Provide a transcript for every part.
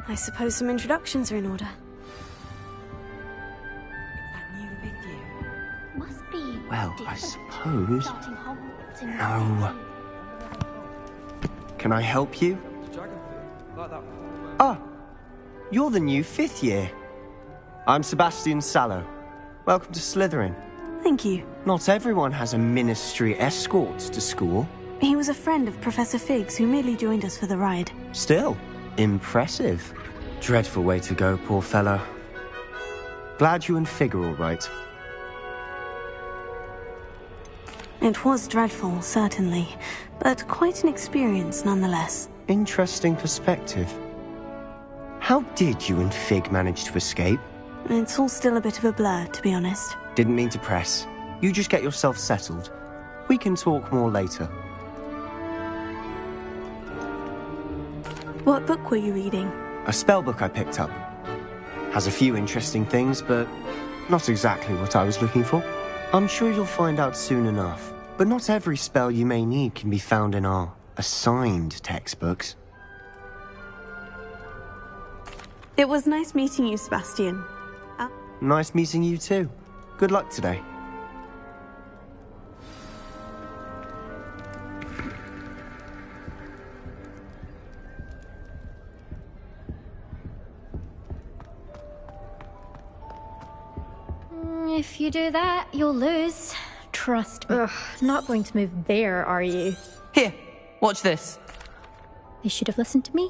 I suppose some introductions are in order. It's that new video. Must be. Well, I different suppose. starting Hogwarts in No. Can I help you? Dragon thing. Like that cool, Ah, you're the new 5th year. I'm Sebastian Sallow. Welcome to Slytherin. Thank you. Not everyone has a ministry escort to school. He was a friend of Professor Fig's who merely joined us for the ride. Still, impressive. Dreadful way to go, poor fellow. Glad you and Fig are all right. It was dreadful, certainly, but quite an experience nonetheless. Interesting perspective. How did you and Fig manage to escape? It's all still a bit of a blur, to be honest. Didn't mean to press. You just get yourself settled. We can talk more later. What book were you reading? A spellbook I picked up. Has a few interesting things, but not exactly what I was looking for. I'm sure you'll find out soon enough. But not every spell you may need can be found in our assigned textbooks. It was nice meeting you, Sebastian. Nice meeting you too. Good luck today. If you do that, you'll lose. Trust me. Ugh, not going to move there, are you? Here, watch this. They should have listened to me.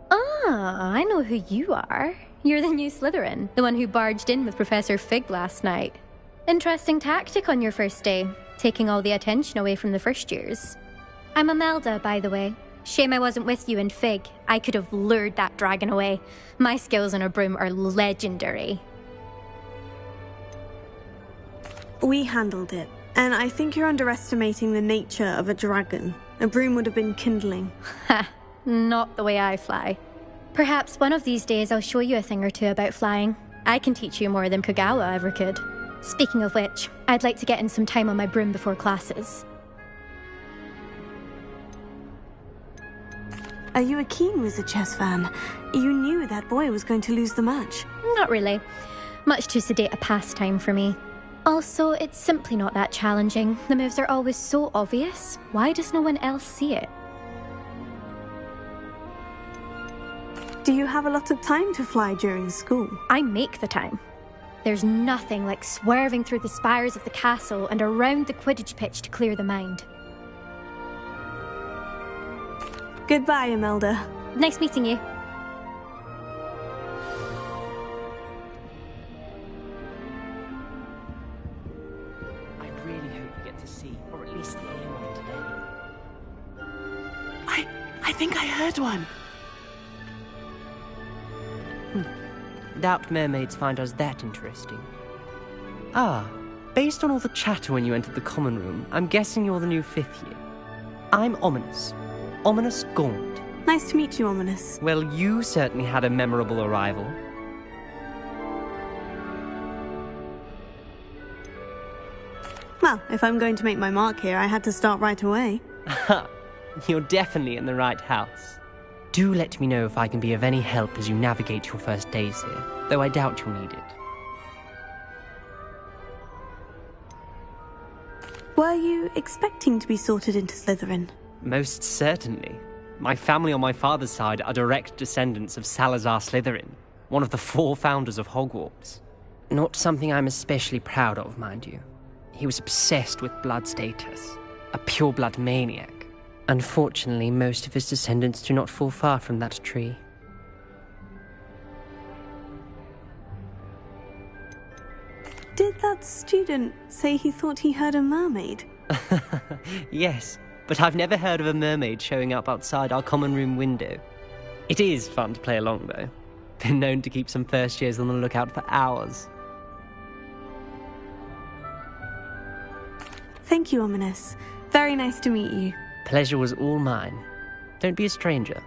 Ah, I know who you are. You're the new Slytherin, the one who barged in with Professor Fig last night. Interesting tactic on your first day, taking all the attention away from the first years. I'm Imelda, by the way. Shame I wasn't with you and Fig. I could have lured that dragon away. My skills on a broom are legendary. We handled it, and I think you're underestimating the nature of a dragon. A broom would have been kindling. Ha, not the way I fly. Perhaps one of these days I'll show you a thing or two about flying. I can teach you more than Kogawa ever could. Speaking of which, I'd like to get in some time on my broom before classes. Are you a keen Wizard Chess fan? You knew that boy was going to lose the match. Not really. Much too sedate a pastime for me. Also, it's simply not that challenging. The moves are always so obvious. Why does no one else see it? Do you have a lot of time to fly during school? I make the time. There's nothing like swerving through the spires of the castle and around the Quidditch pitch to clear the mind. Goodbye, Imelda. Nice meeting you. I really hope you get to see, or at least hear one today. I think I heard one. Doubt mermaids find us that interesting. Ah, based on all the chatter when you entered the common room, I'm guessing you're the new 5th year. I'm Ominous. Ominous Gaunt. Nice to meet you, Ominous. Well, you certainly had a memorable arrival. Well, if I'm going to make my mark here, I had to start right away. You're definitely in the right house. Do let me know if I can be of any help as you navigate your first days here, though I doubt you'll need it. Were you expecting to be sorted into Slytherin? Most certainly. My family on my father's side are direct descendants of Salazar Slytherin, one of the 4 founders of Hogwarts. Not something I'm especially proud of, mind you. He was obsessed with blood status, a pure-blood maniac. Unfortunately, most of his descendants do not fall far from that tree. Did that student say he thought he heard a mermaid? Yes, but I've never heard of a mermaid showing up outside our common room window. It is fun to play along, though. Been known to keep some first years on the lookout for hours. Thank you, Ominous. Very nice to meet you. Pleasure was all mine. Don't be a stranger.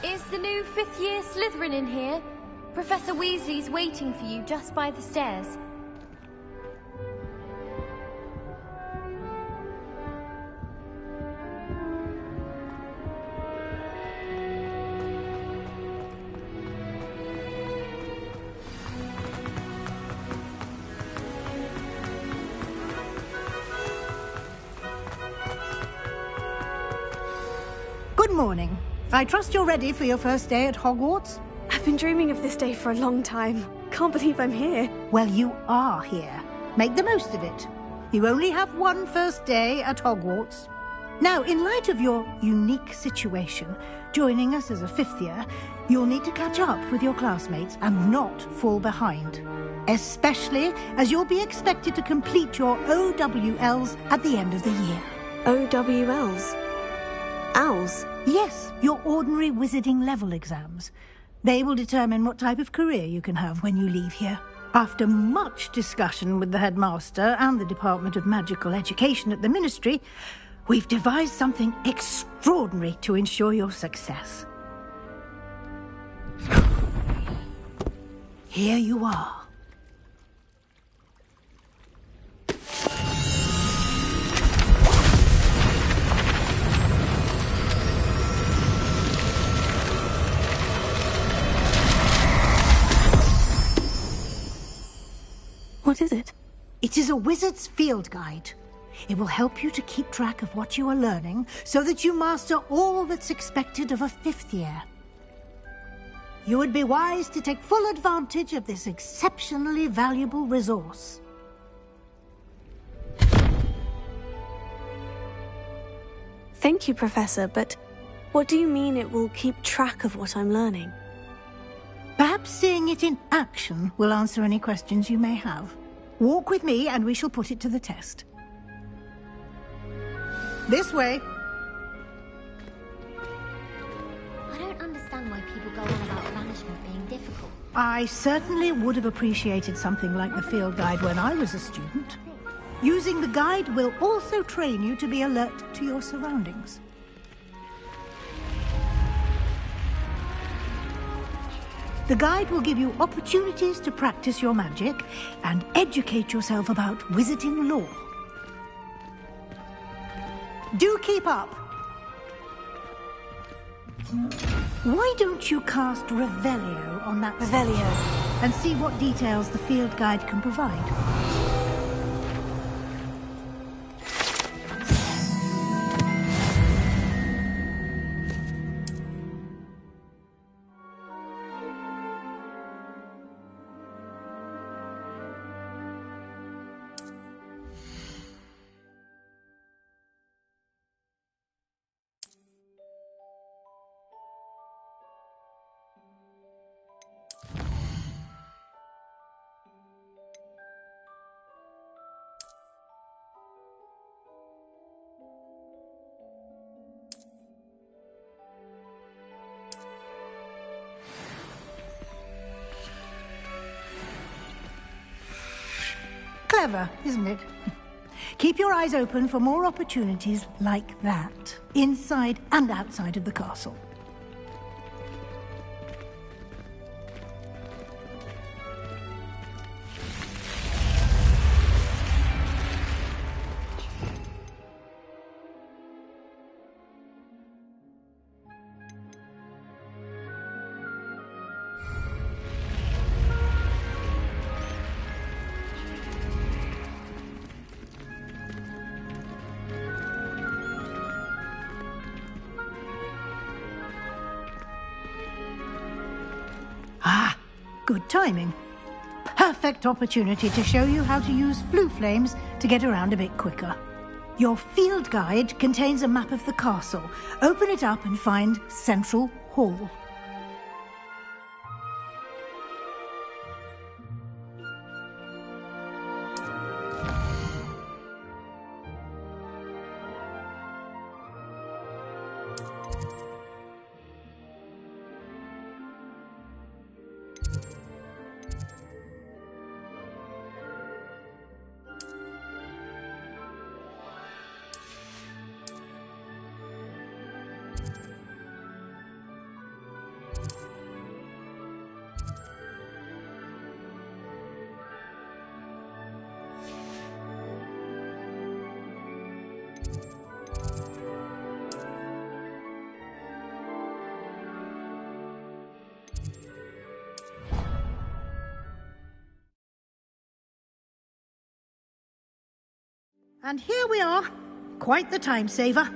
Is the new 5th year Slytherin in here? Professor Weasley's waiting for you just by the stairs. Good morning. I trust you're ready for your first day at Hogwarts? I've been dreaming of this day for a long time. Can't believe I'm here. Well, you are here. Make the most of it. You only have one first day at Hogwarts. Now, in light of your unique situation, joining us as a fifth year, you'll need to catch up with your classmates and not fall behind. Especially as you'll be expected to complete your OWLs at the end of the year. OWLs? Owls? Yes, your ordinary wizarding level exams. They will determine what type of career you can have when you leave here. After much discussion with the headmaster and the Department of Magical Education at the Ministry, we've devised something extraordinary to ensure your success. Here you are. What is it? It is a wizard's field guide. It will help you to keep track of what you are learning so that you master all that's expected of a fifth year. You would be wise to take full advantage of this exceptionally valuable resource. Thank you, Professor, but what do you mean it will keep track of what I'm learning? Perhaps seeing it in action will answer any questions you may have. Walk with me and we shall put it to the test. This way. I don't understand why people go on about banishment being difficult. I certainly would have appreciated something like the field guide when I was a student. Using the guide will also train you to be alert to your surroundings. The guide will give you opportunities to practice your magic and educate yourself about wizarding lore. Do keep up! Why don't you cast Revelio on that Revelio. and see what details the field guide can provide? Clever, isn't it? Keep your eyes open for more opportunities like that, inside and outside of the castle. Ah, good timing. Perfect opportunity to show you how to use flue flames to get around a bit quicker. Your field guide contains a map of the castle. Open it up and find Central Hall. And here we are. Quite the time saver.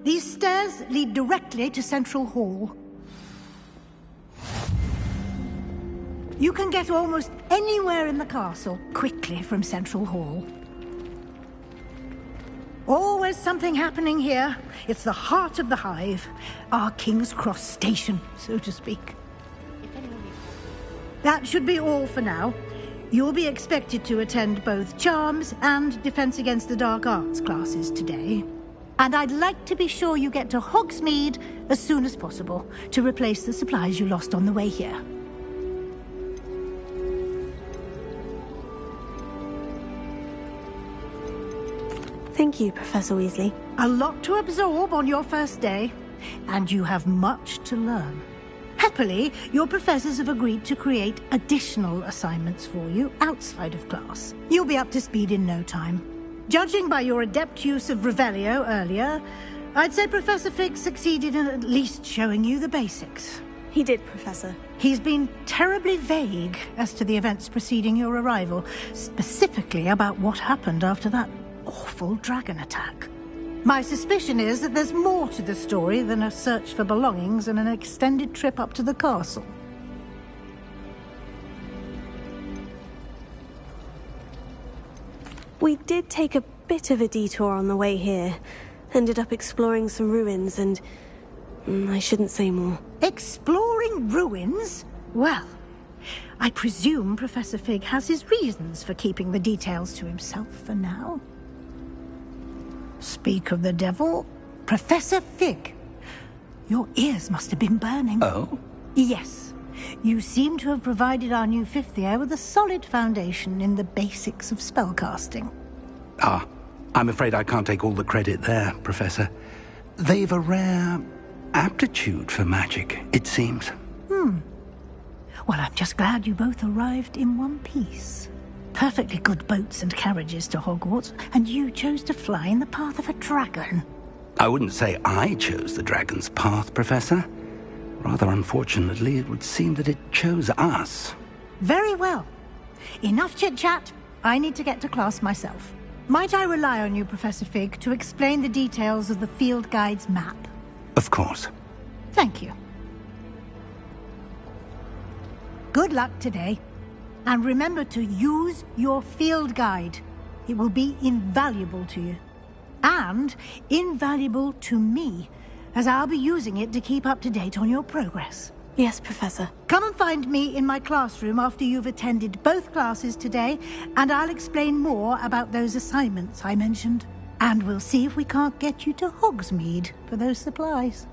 These stairs lead directly to Central Hall. You can get almost anywhere in the castle quickly from Central Hall. Always something happening here. It's the heart of the Hive. Our King's Cross station, so to speak. That should be all for now. You'll be expected to attend both Charms and Defense Against the Dark Arts classes today. And I'd like to be sure you get to Hogsmeade as soon as possible to replace the supplies you lost on the way here. Thank you, Professor Weasley. A lot to absorb on your first day, and you have much to learn. Happily, your professors have agreed to create additional assignments for you outside of class. You'll be up to speed in no time. Judging by your adept use of Revelio earlier, I'd say Professor Fig succeeded in at least showing you the basics. He did, Professor. He's been terribly vague as to the events preceding your arrival, specifically about what happened after that awful dragon attack. My suspicion is that there's more to the story than a search for belongings and an extended trip up to the castle. We did take a bit of a detour on the way here. Ended up exploring some ruins and... I shouldn't say more. Exploring ruins? Well, I presume Professor Fig has his reasons for keeping the details to himself for now. Speak of the devil, Professor Fig. Your ears must have been burning. Oh? Yes. You seem to have provided our new fifth year with a solid foundation in the basics of spellcasting. Ah, I'm afraid I can't take all the credit there, Professor. They've a rare aptitude for magic, it seems. Well, I'm just glad you both arrived in one piece. Perfectly good boats and carriages to Hogwarts, and you chose to fly in the path of a dragon. I wouldn't say I chose the dragon's path, Professor. Rather unfortunately, it would seem that it chose us. Very well. Enough chit-chat. I need to get to class myself. Might I rely on you, Professor Fig, to explain the details of the field guide's map? Of course. Thank you. Good luck today. And remember to use your field guide. It will be invaluable to you. And invaluable to me, as I'll be using it to keep up to date on your progress. Yes, Professor. Come and find me in my classroom after you've attended both classes today, and I'll explain more about those assignments I mentioned. And we'll see if we can't get you to Hogsmeade for those supplies.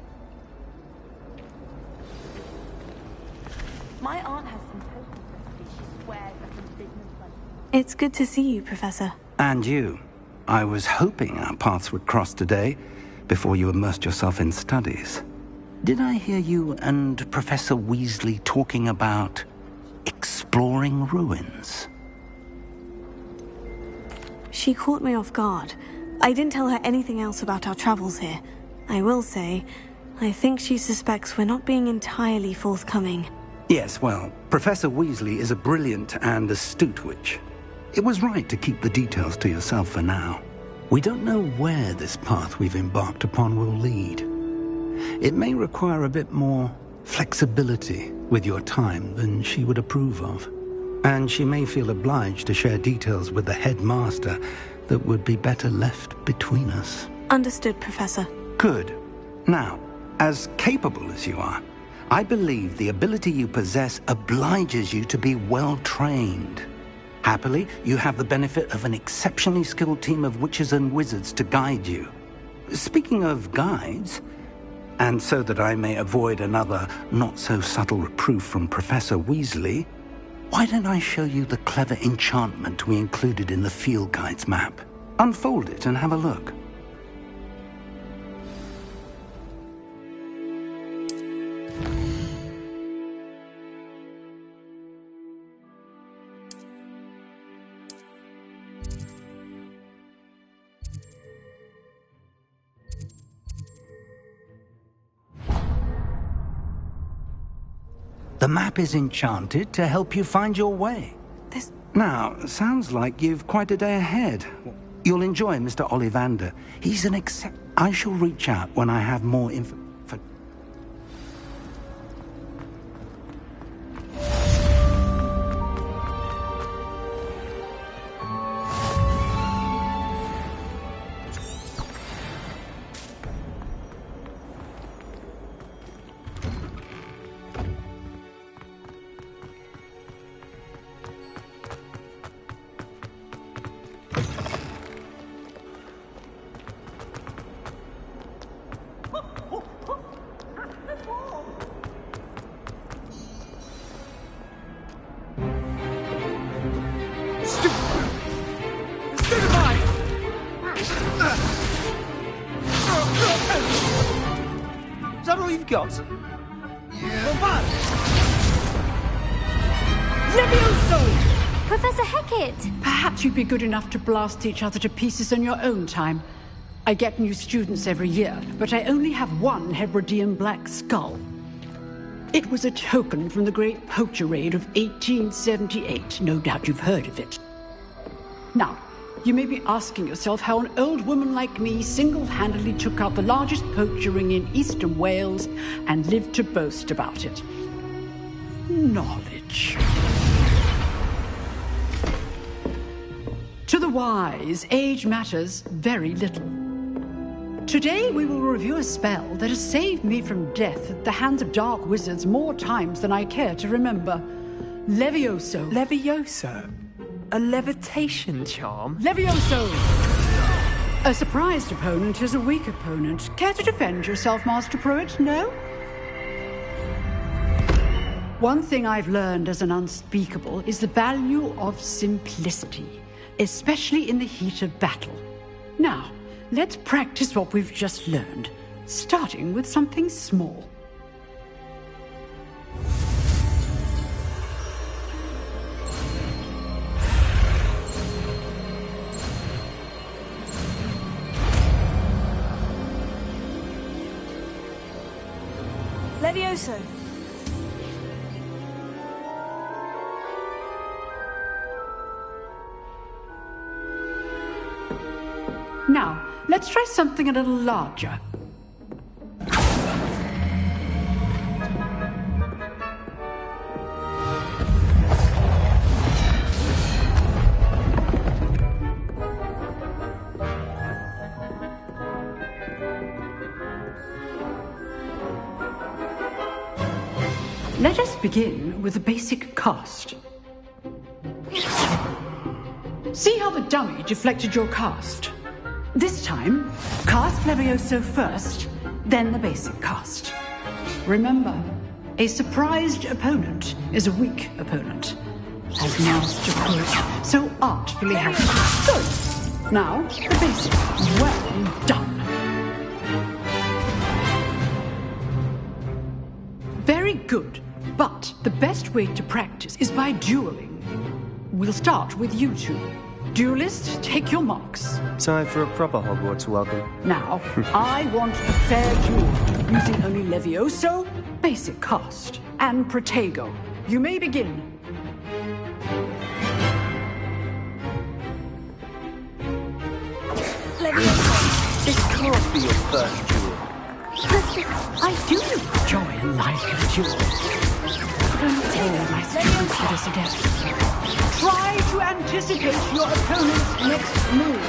My aunt has some total recipes she swears are some business like. It's good to see you, Professor. And you. I was hoping our paths would cross today, before you immersed yourself in studies. Did I hear you and Professor Weasley talking about exploring ruins? She caught me off guard. I didn't tell her anything else about our travels here. I will say, I think she suspects we're not being entirely forthcoming. Yes, well, Professor Weasley is a brilliant and astute witch. It was right to keep the details to yourself for now. We don't know where this path we've embarked upon will lead. It may require a bit more flexibility with your time than she would approve of. And she may feel obliged to share details with the headmaster that would be better left between us. Understood, Professor. Good. Now, as capable as you are, I believe the ability you possess obliges you to be well-trained. Happily, you have the benefit of an exceptionally skilled team of witches and wizards to guide you. Speaking of guides, and so that I may avoid another not-so-subtle reproof from Professor Weasley, why don't I show you the clever enchantment we included in the field guide's map? Unfold it and have a look. The map is enchanted to help you find your way. Now, sounds like you've quite a day ahead. You'll enjoy Mr. Ollivander. He's an I shall reach out when I have more info. Is that all you've got? Levioso! Professor Hecat! Perhaps you'd be good enough to blast each other to pieces in your own time. I get new students every year, but I only have one Hebridean black skull. It was a token from the Great Poacher Raid of 1878. No doubt you've heard of it. Now, you may be asking yourself how an old woman like me single-handedly took out the largest poacher ring in eastern Wales and lived to boast about it. Knowledge. To the wise, age matters very little. Today we will review a spell that has saved me from death at the hands of dark wizards more times than I care to remember. Levioso. Levioso? A levitation charm? Levioso! A surprised opponent is a weak opponent. Care to defend yourself, Master Pruitt? No? One thing I've learned as an unspeakable is the value of simplicity, especially in the heat of battle. Now, let's practice what we've just learned, starting with something small. Levioso. Now, let's try something a little larger. Let us begin with the basic cast. See how the dummy deflected your cast? This time, cast Levioso first, then the basic cast. Remember, a surprised opponent is a weak opponent, as Master Pruitt so artfully has. Good. Now, the basic. Well done. Very good. But the best way to practice is by dueling. We'll start with you two. Duelists, take your marks. Time for a proper Hogwarts welcome. Now, I want a fair duel, using only Levioso, basic cast, and Protego. You may begin. Levioso. This can't be your first duel. I do enjoy a lively duel. Don't all my students do this again. Try to anticipate your opponent's next move.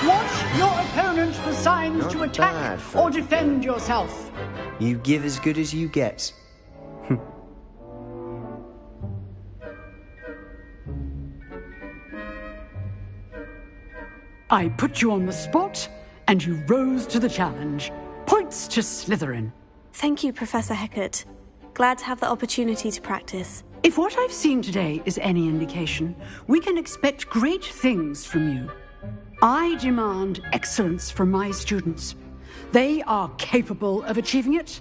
Watch your opponent for signs Not to attack bad, or defend yourself. You give as good as you get. I put you on the spot, and you rose to the challenge. Points to Slytherin. Thank you, Professor Hecat. Glad to have the opportunity to practice. If what I've seen today is any indication, we can expect great things from you. I demand excellence from my students. They are capable of achieving it,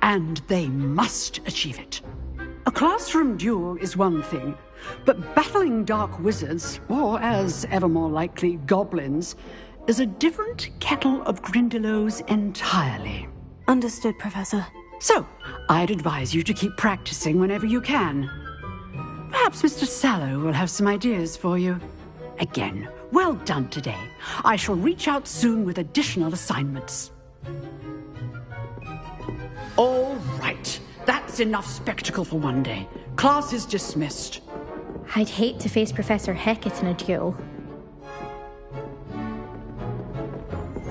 and they must achieve it. A classroom duel is one thing, but battling dark wizards, or as ever more likely, goblins, is a different kettle of Grindylows entirely. Understood, Professor. So, I'd advise you to keep practicing whenever you can. Perhaps Mr. Sallow will have some ideas for you. Again, Well done today. I shall reach out soon with additional assignments. All right. That's enough spectacle for one day. Class is dismissed. I'd hate to face Professor Hecat in a duel.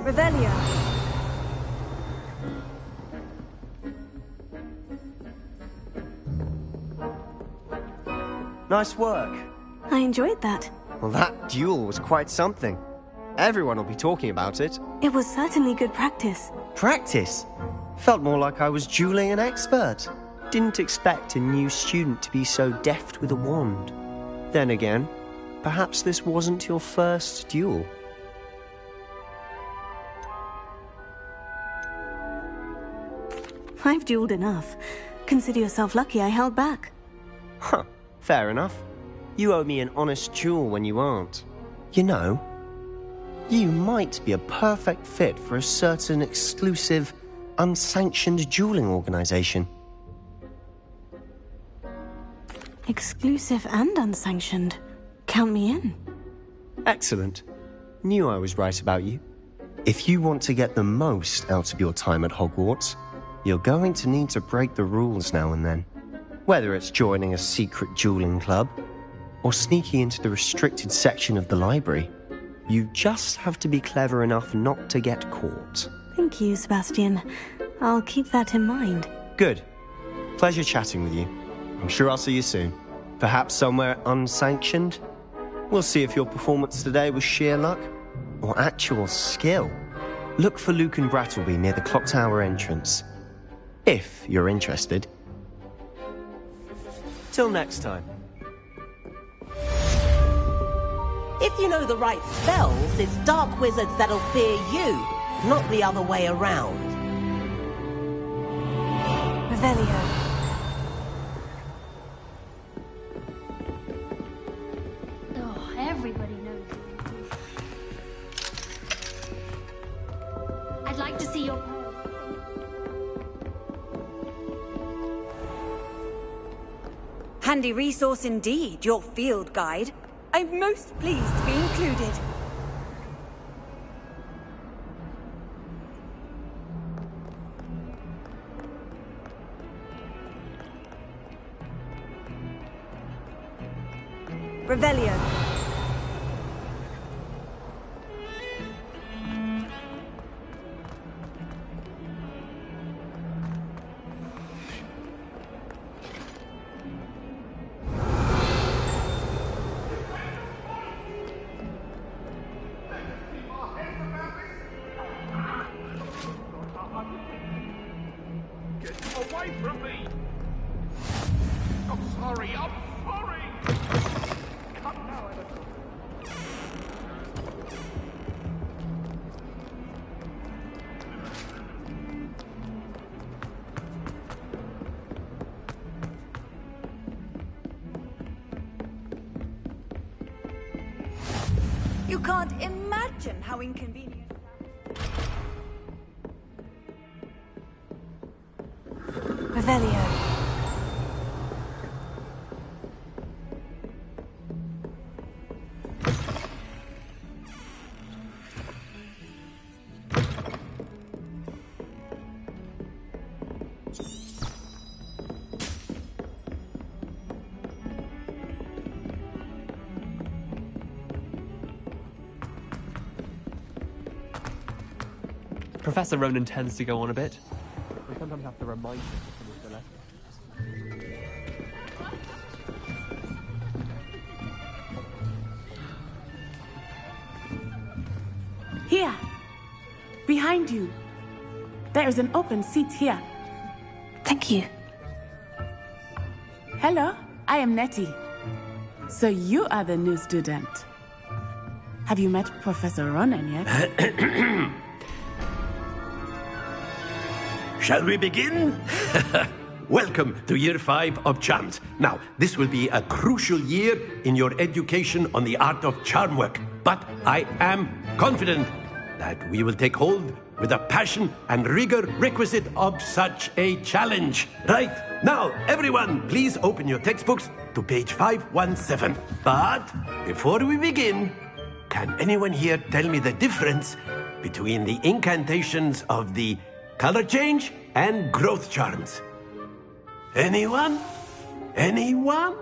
Revelio. Nice work. I enjoyed that. Well, that duel was quite something. Everyone will be talking about it. It was certainly good practice. Practice? Felt more like I was dueling an expert. Didn't expect a new student to be so deft with a wand. Then again, perhaps this wasn't your first duel. I've dueled enough. Consider yourself lucky I held back. Huh, fair enough. You owe me an honest duel when you aren't. You know, you might be a perfect fit for a certain exclusive, unsanctioned dueling organization. Exclusive and unsanctioned. Count me in. Excellent. Knew I was right about you. If you want to get the most out of your time at Hogwarts, you're going to need to break the rules now and then. Whether it's joining a secret dueling club, or sneaking into the restricted section of the library, you just have to be clever enough not to get caught. Thank you, Sebastian. I'll keep that in mind. Good. Pleasure chatting with you. I'm sure I'll see you soon. Perhaps somewhere unsanctioned? We'll see if your performance today was sheer luck or actual skill. Look for Luke and Brattleby near the clock tower entrance. If you're interested. Till next time. If you know the right spells, it's dark wizards that'll fear you, not the other way around. Revelio. Oh, everybody knows. I'd like to see your... Handy resource indeed, your field guide. I'm most pleased to be included. Revelio. Away from me! I'm sorry, I'm sorry! Come now, Edison. You can't imagine how inconvenient. Revelio. Professor Ronan tends to go on a bit. We sometimes have to remind him to finish the lesson. Here! Behind you. There is an open seat here. Thank you. Hello, I am Nettie. So you are the new student. Have you met Professor Ronan yet? Shall we begin? Welcome to Year 5 of Charms. Now, this will be a crucial year in your education on the art of charm work. But I am confident that we will take hold with the passion and rigor requisite of such a challenge. Right, now, everyone, please open your textbooks to page 517. But before we begin, Can anyone here tell me the difference between the incantations of the color change and growth charms? Anyone? Anyone?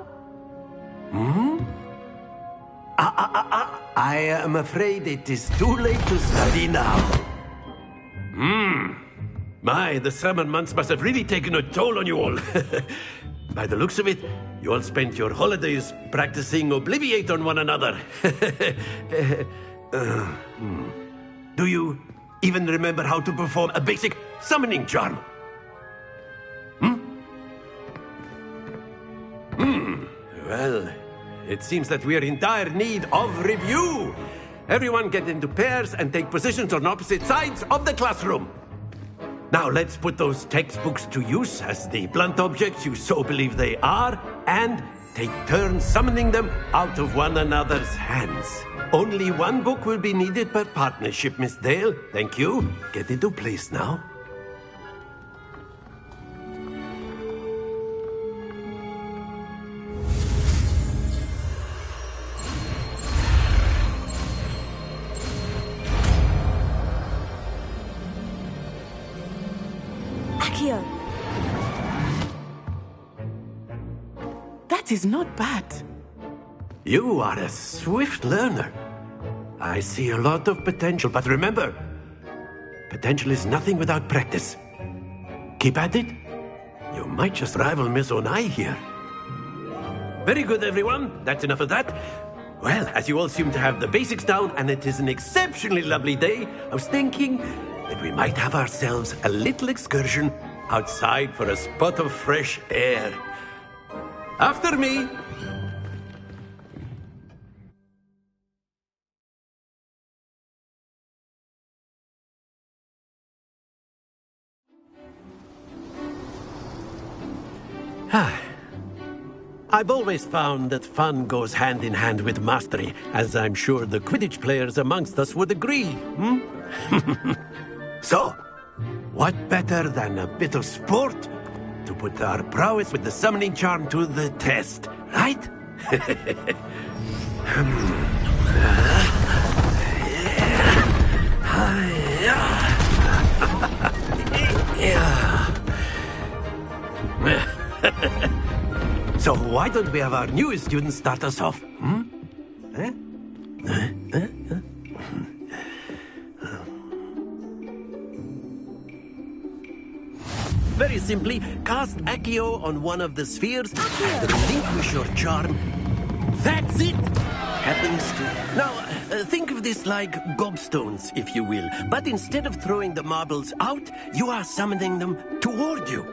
I am afraid it is too late to study now. My, the summer months must have really taken a toll on you all. By the looks of it, you all spent your holidays practicing Obliviate on one another. Do you even remember how to perform a basic summoning charm? Well, it seems that we are in dire need of review. Everyone get into pairs and take positions on opposite sides of the classroom. Now let's put those textbooks to use as the blunt objects you so believe they are, and take turns summoning them out of one another's hands. Only one book will be needed per partnership, Miss Dale. Thank you. Get into place now. That is not bad. You are a swift learner. I see a lot of potential, but remember, potential is nothing without practice. Keep at it. You might just rival Miss Onai here. Very good, everyone. That's enough of that. Well, as you all seem to have the basics down, and it is an exceptionally lovely day, I was thinking that we might have ourselves a little excursion outside for a spot of fresh air. After me. I've always found that fun goes hand in hand with mastery, as I'm sure the Quidditch players amongst us would agree. So, what better than a bit of sport to put our prowess with the summoning charm to the test, right? So why don't we have our newest student start us off? Very simply, cast Accio on one of the spheres and relinquish your charm. That's it! Happens to... Now, think of this like gobstones, if you will. But instead of throwing the marbles out, you are summoning them toward you.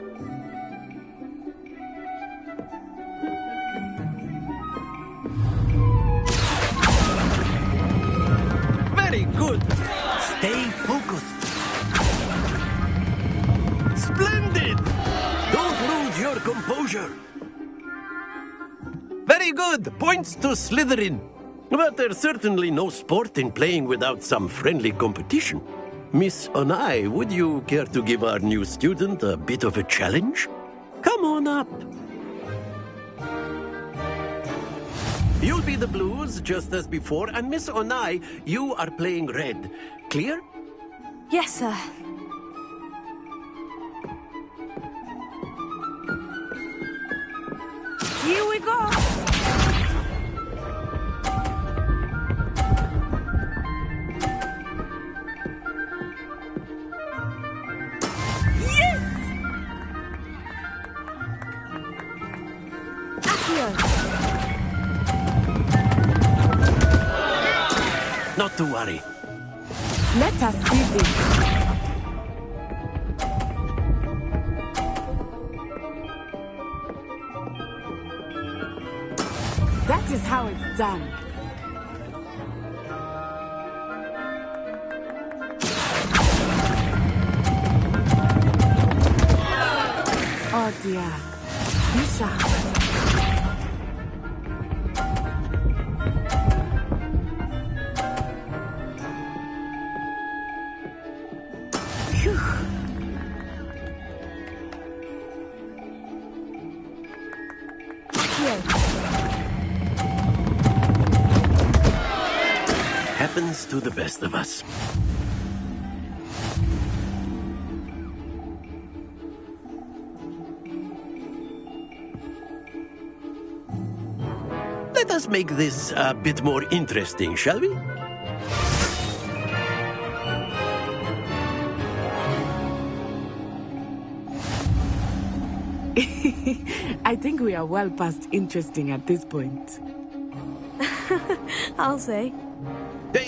Very good. Stay focused. Splendid! Don't lose your composure. Very good. Points to Slytherin. But there's certainly no sport in playing without some friendly competition. Miss Onai, would you care to give our new student a bit of a challenge? Come on up. You'll be the blues, just as before, and Miss Onai, you are playing red. Clear? Yes, sir. Here we go! Yes! Accio! Not to worry. Let us see this. That is how it's done. Oh dear. Misha. to the best of us. Let us make this a bit more interesting, shall we? I think we are well past interesting at this point. I'll say.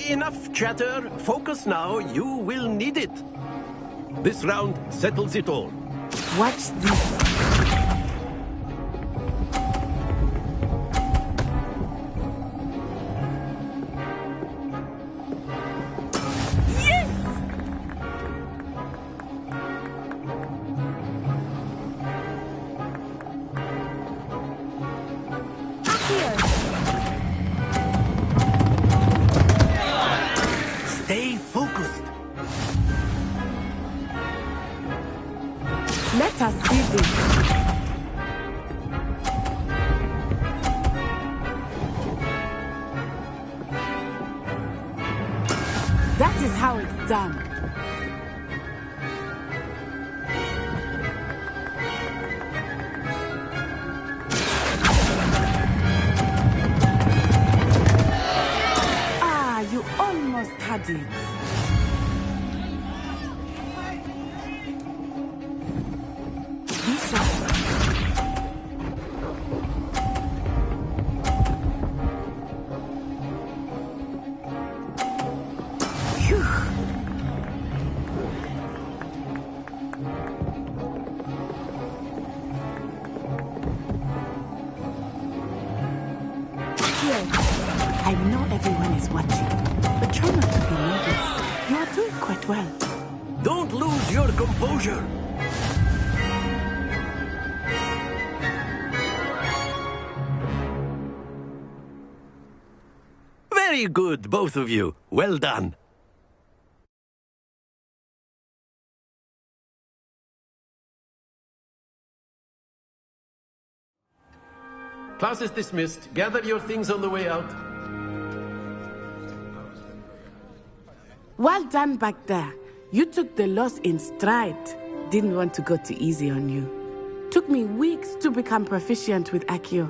Enough chatter. Focus now. You will need it. This round settles it all. Watch this. Stay focused. Let us see this. That is how it's done. Ah, you almost had it. I know everyone is watching, but try not to be nervous. You are doing quite well. Don't lose your composure. Very good, both of you. Well done. Class is dismissed. Gather your things on the way out. Well done back there. You took the loss in stride. Didn't want to go too easy on you. Took me weeks to become proficient with Accio.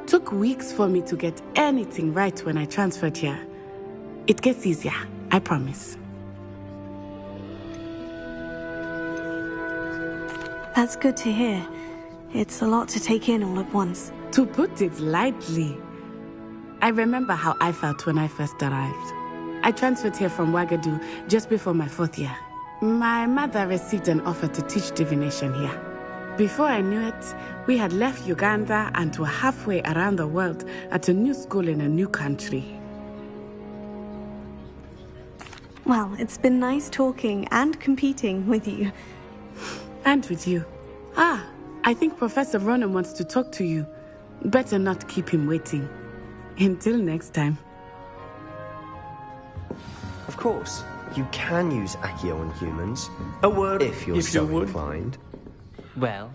Took weeks for me to get anything right when I transferred here. It gets easier, I promise. That's good to hear. It's a lot to take in all at once. To put it lightly, I remember how I felt when I first arrived. I transferred here from Ouagadougou just before my 4th year. My mother received an offer to teach divination here. Before I knew it, we had left Uganda and were halfway around the world at a new school in a new country. Well, it's been nice talking and competing with you. And with you. Ah, I think Professor Ronan wants to talk to you. Better not keep him waiting. Until next time. Of course, you can use Accio on humans. A word if you're so inclined. Well,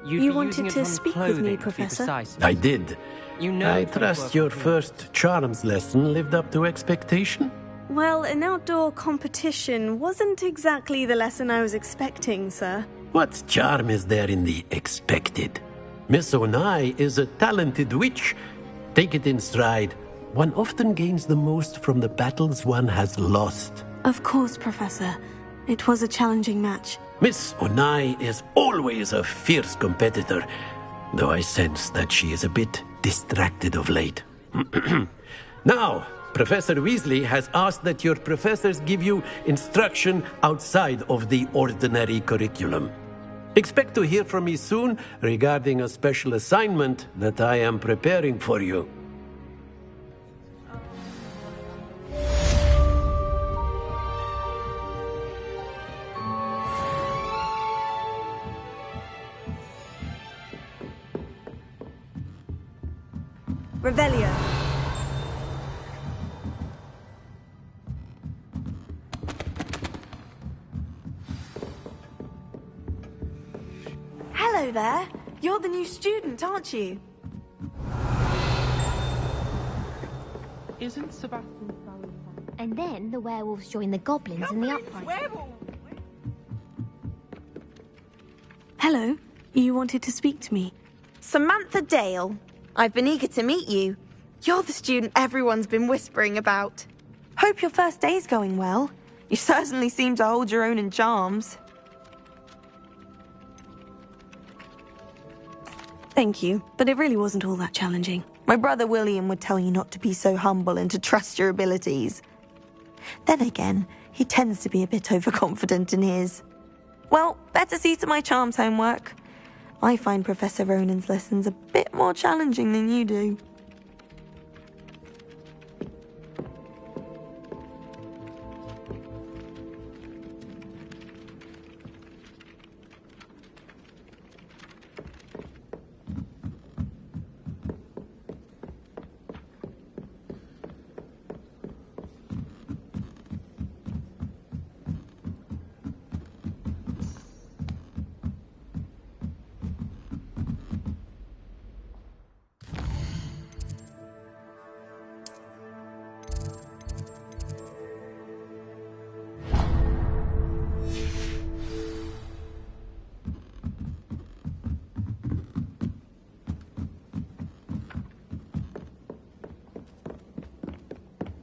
you wanted to speak with me, Professor? I did. You know, I trust your first charms lesson lived up to expectation? Well, an outdoor competition wasn't exactly the lesson I was expecting, sir. What charm is there in the expected? Miss Onai is a talented witch. Take it in stride. One often gains the most from the battles one has lost. Of course, Professor. It was a challenging match. Miss Onai is always a fierce competitor, though I sense that she is a bit distracted of late. Now, Professor Weasley has asked that your professors give you instruction outside of the ordinary curriculum. Expect to hear from me soon regarding a special assignment that I am preparing for you. Revelio. Hello there. You're the new student, aren't you? Isn't Sebastian Salazar? I And then the werewolves join the goblins in the uprising. Hello. You wanted to speak to me? Samantha Dale. I've been eager to meet you. You're the student everyone's been whispering about. Hope your first day's going well. You certainly seem to hold your own in charms. Thank you, but it really wasn't all that challenging. My brother William would tell you not to be so humble and to trust your abilities. Then again, he tends to be a bit overconfident in his. Well, better see to my charms homework. I find Professor Ronan's lessons a bit more challenging than you do.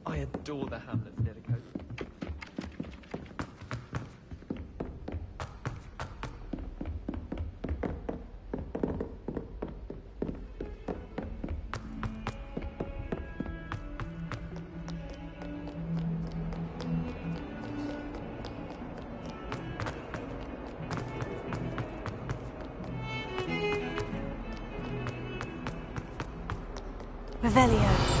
I adore the Hamlet's leather coat. Revelio.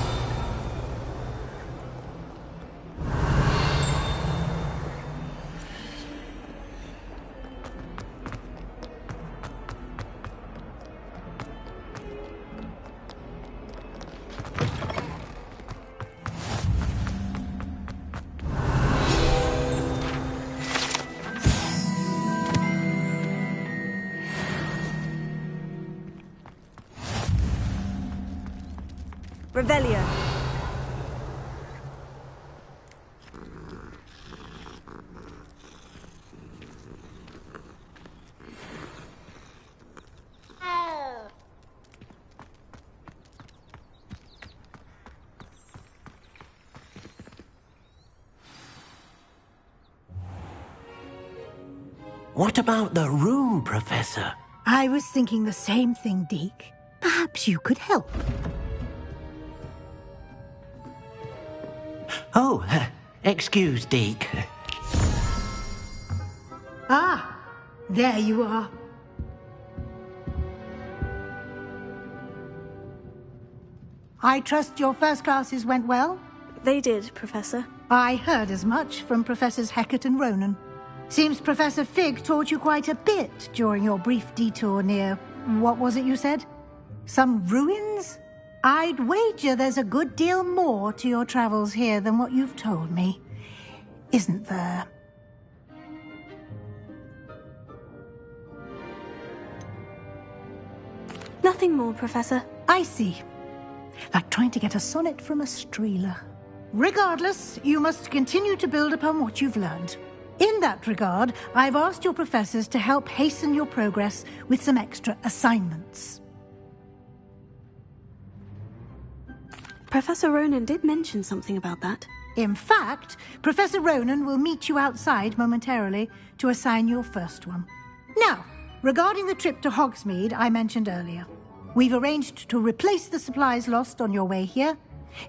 Revelio. What about the room, Professor? I was thinking the same thing, Deke. Perhaps you could help. Oh, excuse, Deke. Ah, there you are. I trust your first classes went well? They did, Professor. I heard as much from Professors Hecat and Ronan. Seems Professor Fig taught you quite a bit during your brief detour near... what was it you said? Some ruins? I'd wager there's a good deal more to your travels here than what you've told me. Isn't there? Nothing more, Professor. I see. Like trying to get a sonnet from a streeler. Regardless, you must continue to build upon what you've learned. In that regard, I've asked your professors to help hasten your progress with some extra assignments. Professor Ronan did mention something about that. In fact, Professor Ronan will meet you outside momentarily to assign your first one. Now, regarding the trip to Hogsmeade I mentioned earlier, we've arranged to replace the supplies lost on your way here,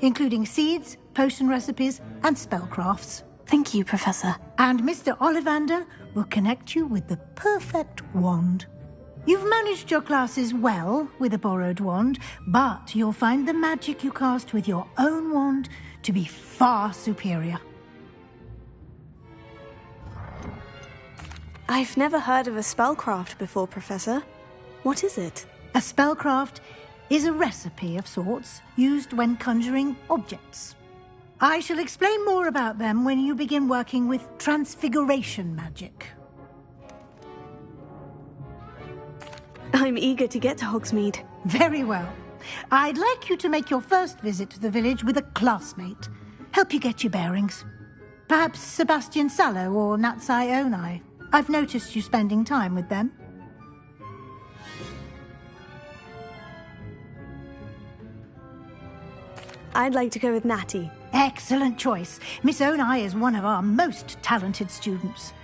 including seeds, potion recipes, and spellcrafts. Thank you, Professor. And Mr. Ollivander will connect you with the perfect wand. You've managed your classes well with a borrowed wand, but you'll find the magic you cast with your own wand to be far superior. I've never heard of a spellcraft before, Professor. What is it? A spellcraft is a recipe of sorts used when conjuring objects. I shall explain more about them when you begin working with transfiguration magic. I'm eager to get to Hogsmeade. Very well. I'd like you to make your first visit to the village with a classmate. help you get your bearings. Perhaps Sebastian Sallow or Natsai Onai. I've noticed you spending time with them. I'd like to go with Natty. Excellent choice. Miss Onai is one of our most talented students.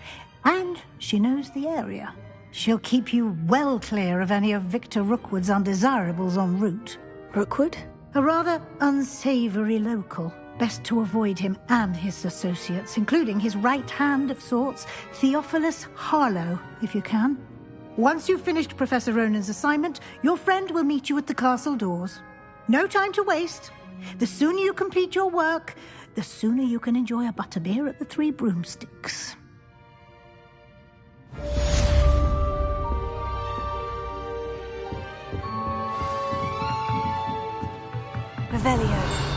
And she knows the area. She'll keep you well clear of any of Victor Rookwood's undesirables en route. Rookwood? A rather unsavoury local. Best to avoid him and his associates, including his right hand of sorts, Theophilus Harlow, if you can. Once you've finished Professor Ronan's assignment, your friend will meet you at the castle doors. No time to waste. The sooner you complete your work, the sooner you can enjoy a butterbeer at the Three Broomsticks. Revelio.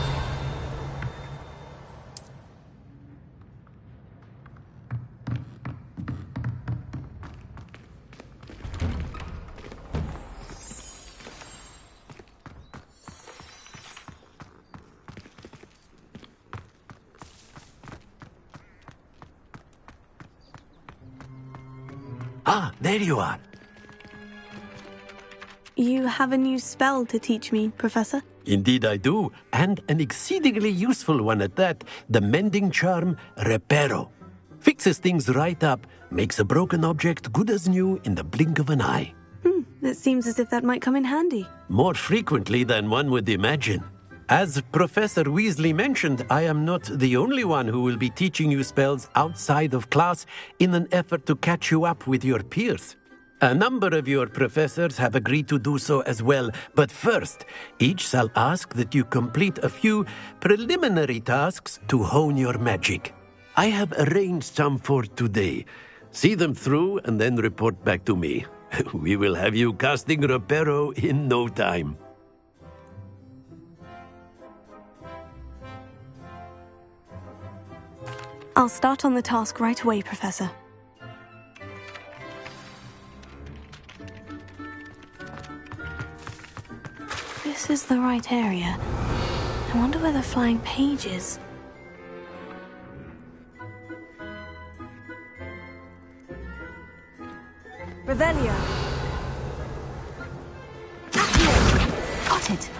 Ah, there you are. You have a new spell to teach me, Professor? Indeed I do, and an exceedingly useful one at that, the mending charm Reparo. Fixes things right up, makes a broken object good as new in the blink of an eye. It seems as if that might come in handy. More frequently than one would imagine. As Professor Weasley mentioned, I am not the only one who will be teaching you spells outside of class in an effort to catch you up with your peers. A number of your professors have agreed to do so as well, but first, each shall ask that you complete a few preliminary tasks to hone your magic. I have arranged some for today. See them through and then report back to me. We will have you casting Reparo in no time. I'll start on the task right away, Professor. This is the right area. I wonder where the flying page is. Revelio. Accio. Got it.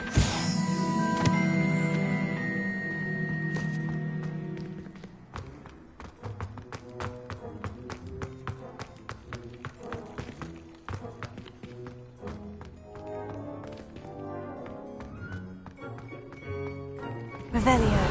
Revelio.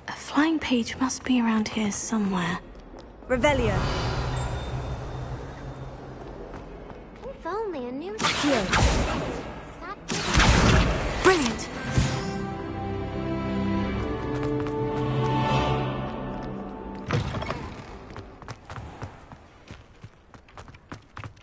A flying page must be around here somewhere. Revelio. If only a new Brilliant.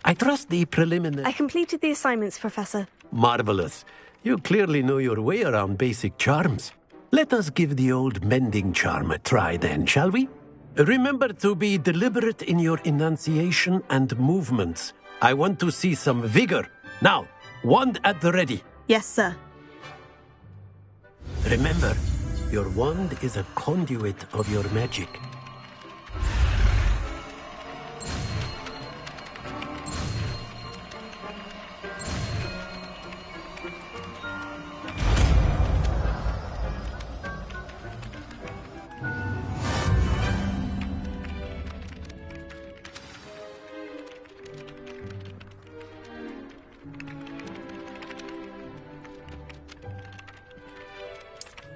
I trust the preliminary... I completed the assignments, Professor. Marvelous. You clearly know your way around basic charms. Let us give the old mending charm a try then, shall we? Remember to be deliberate in your enunciation and movements. I want to see some vigor. Now, wand at the ready. Yes, sir. Remember, your wand is a conduit of your magic.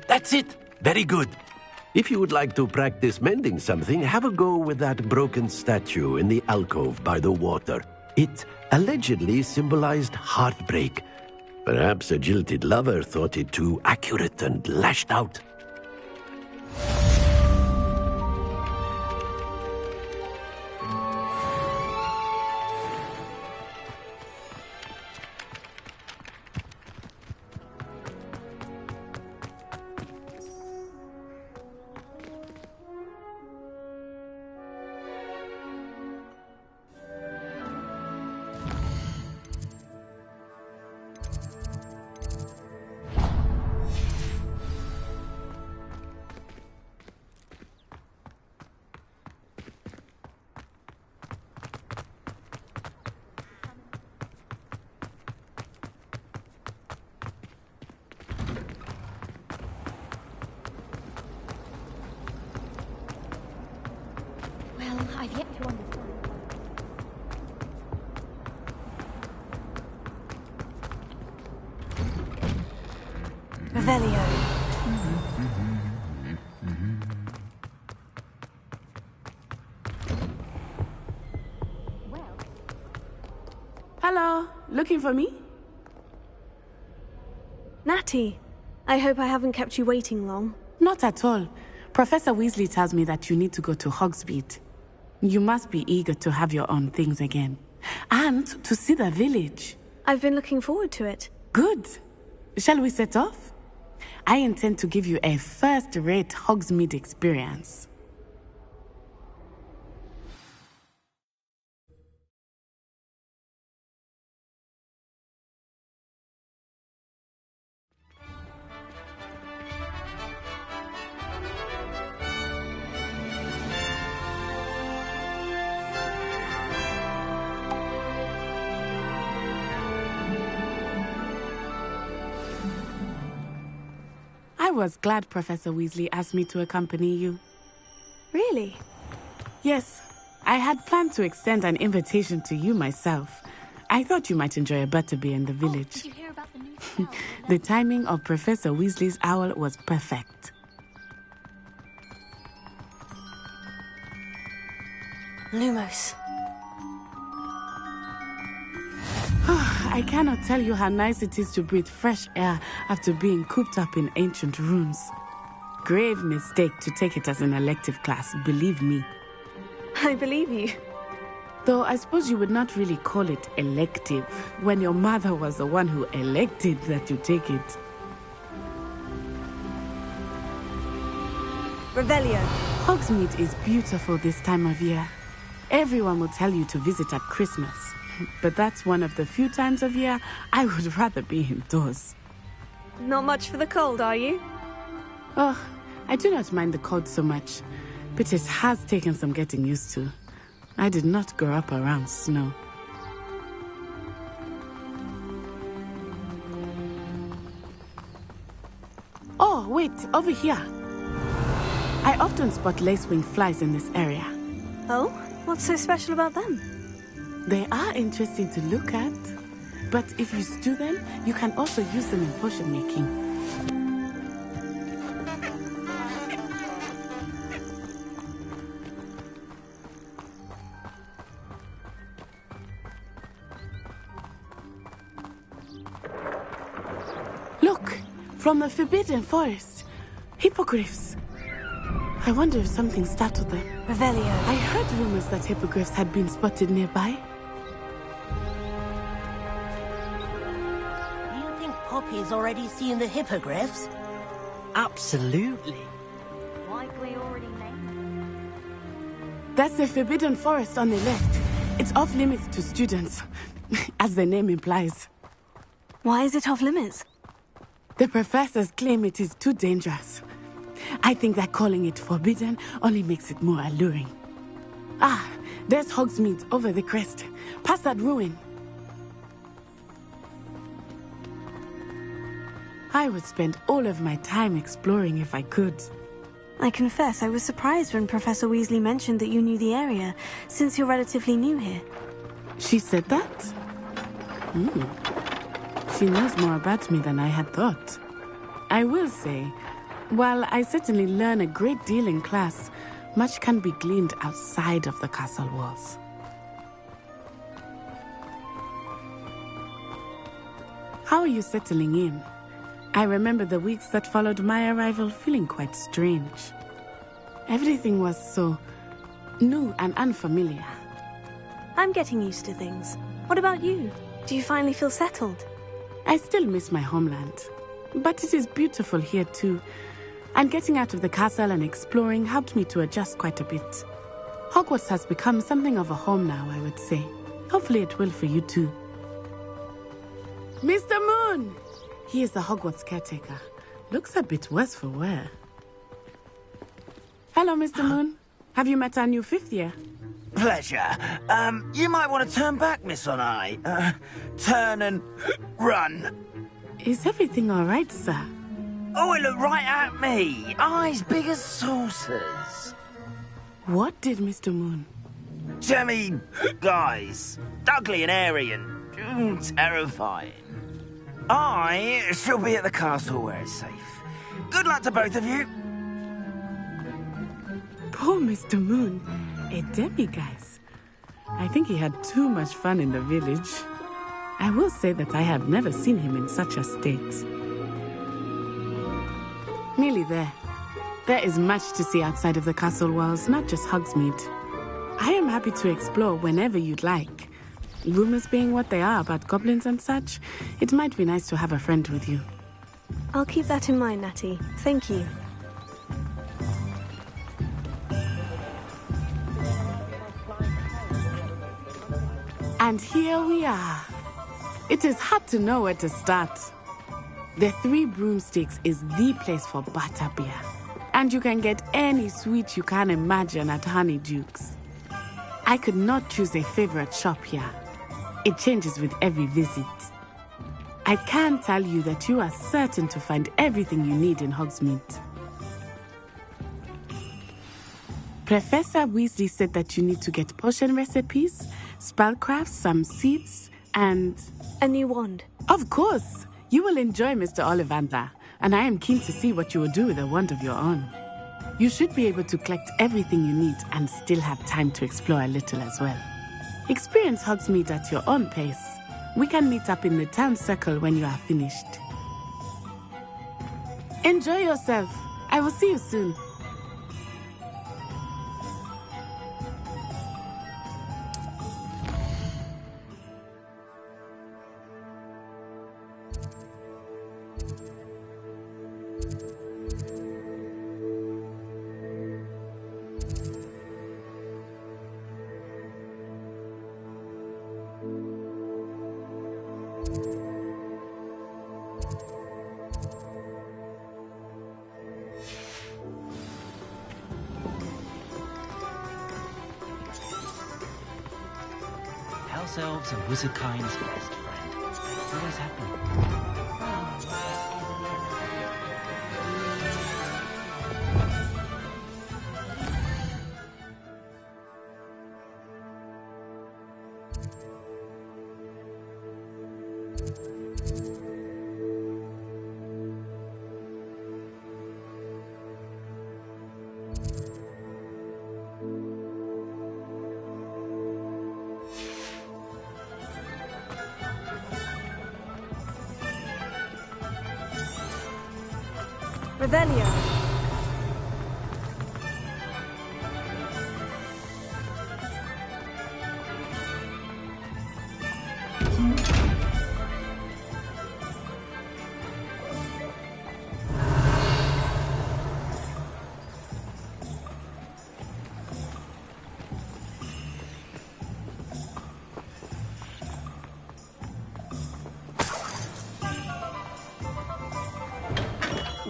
That's it. Very good. If you would like to practice mending something, have a go with that broken statue in the alcove by the water. It allegedly symbolized heartbreak. Perhaps a jilted lover thought it too accurate and lashed out. I've yet to understand. Revelio. Hello, looking for me? Natty, I hope I haven't kept you waiting long. Not at all. Professor Weasley tells me that you need to go to Hogsmeade. You must be eager to have your own things again. And to see the village. I've been looking forward to it. Good. Shall we set off? I intend to give you a first-rate Hogsmeade experience. I was glad Professor Weasley asked me to accompany you. Really? Yes. I had planned to extend an invitation to you myself. I thought you might enjoy a butterbeer in the village. Did you hear about the new spell? The timing of Professor Weasley's owl was perfect. Lumos. I cannot tell you how nice it is to breathe fresh air after being cooped up in ancient ruins. Grave mistake to take it as an elective class, believe me. I believe you. Though I suppose you would not really call it elective when your mother was the one who elected that you take it. Revelio. Hogsmeade is beautiful this time of year. Everyone will tell you to visit at Christmas. But that's one of the few times of year I would rather be indoors. Not much for the cold, are you? Oh, I do not mind the cold so much, but it has taken some getting used to. I did not grow up around snow. Oh, wait, over here. I often spot lacewing flies in this area. Oh? What's so special about them? They are interesting to look at, but if you stew them, you can also use them in potion making. Look, from the Forbidden Forest, hippogriffs. I wonder if something startled them. Revelio. I heard rumors that hippogriffs had been spotted nearby. Poppy's already seen the hippogriffs? Absolutely. Likely already named. That's the Forbidden Forest on the left. It's off limits to students, as the name implies. Why is it off limits? The professors claim it is too dangerous. I think that calling it forbidden only makes it more alluring. Ah, there's Hogsmeade over the crest. Past that ruin. I would spend all of my time exploring if I could. I confess I was surprised when Professor Weasley mentioned that you knew the area, since you're relatively new here. She said that? She knows more about me than I had thought. I will say, while I certainly learn a great deal in class, much can be gleaned outside of the castle walls. How are you settling in? I remember the weeks that followed my arrival feeling quite strange. Everything was so new and unfamiliar. I'm getting used to things. What about you? Do you finally feel settled? I still miss my homeland, but it is beautiful here too. And getting out of the castle and exploring helped me to adjust quite a bit. Hogwarts has become something of a home now, I would say. Hopefully it will for you too. Mr. Moon! He is the Hogwarts caretaker. Looks a bit worse for wear. Hello, Mr. Moon. Have you met our new fifth year? Pleasure. You might want to turn back, Miss On-Eye. Turn and run. Is everything all right, sir? Oh, it looked right at me. Eyes big as saucers. What did Mr. Moon? Demi, guys, ugly and airy and terrifying. I shall be at the castle where it's safe. Good luck to both of you. Poor Mr. Moon, a demiguise. I think he had too much fun in the village. I will say that I have never seen him in such a state. Nearly there. There is much to see outside of the castle walls, not just Hogsmeade. I am happy to explore whenever you'd like. Rumors being what they are about goblins and such, it might be nice to have a friend with you. I'll keep that in mind, Natty. Thank you. And here we are. It is hard to know where to start. The Three Broomsticks is the place for butterbeer. And you can get any sweet you can imagine at Honeydukes. I could not choose a favorite shop here. It changes with every visit. I can tell you that you are certain to find everything you need in Hogsmeade. Professor Weasley said that you need to get potion recipes, spellcrafts, some seeds, and... a new wand. Of course! You will enjoy Mr. Ollivander, and I am keen to see what you will do with a wand of your own. You should be able to collect everything you need and still have time to explore a little as well. Experience Hogsmeade at your own pace. We can meet up in the town circle when you are finished. Enjoy yourself. I will see you soon. House elves and wizard kind's best friend. Always have been. Revelio.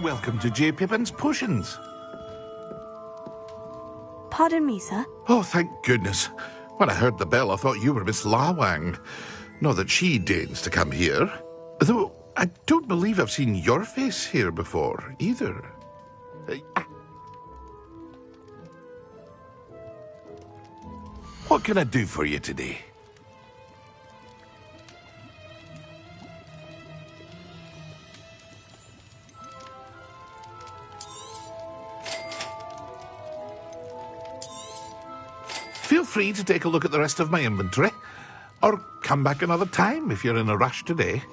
Welcome to J. Pippin's Potions. Pardon me, sir. Oh, thank goodness. When I heard the bell, I thought you were Miss Lawang. Not that she deigns to come here. Though I don't believe I've seen your face here before, either. What can I do for you today? Feel free to take a look at the rest of my inventory, or come back another time if you're in a rush today.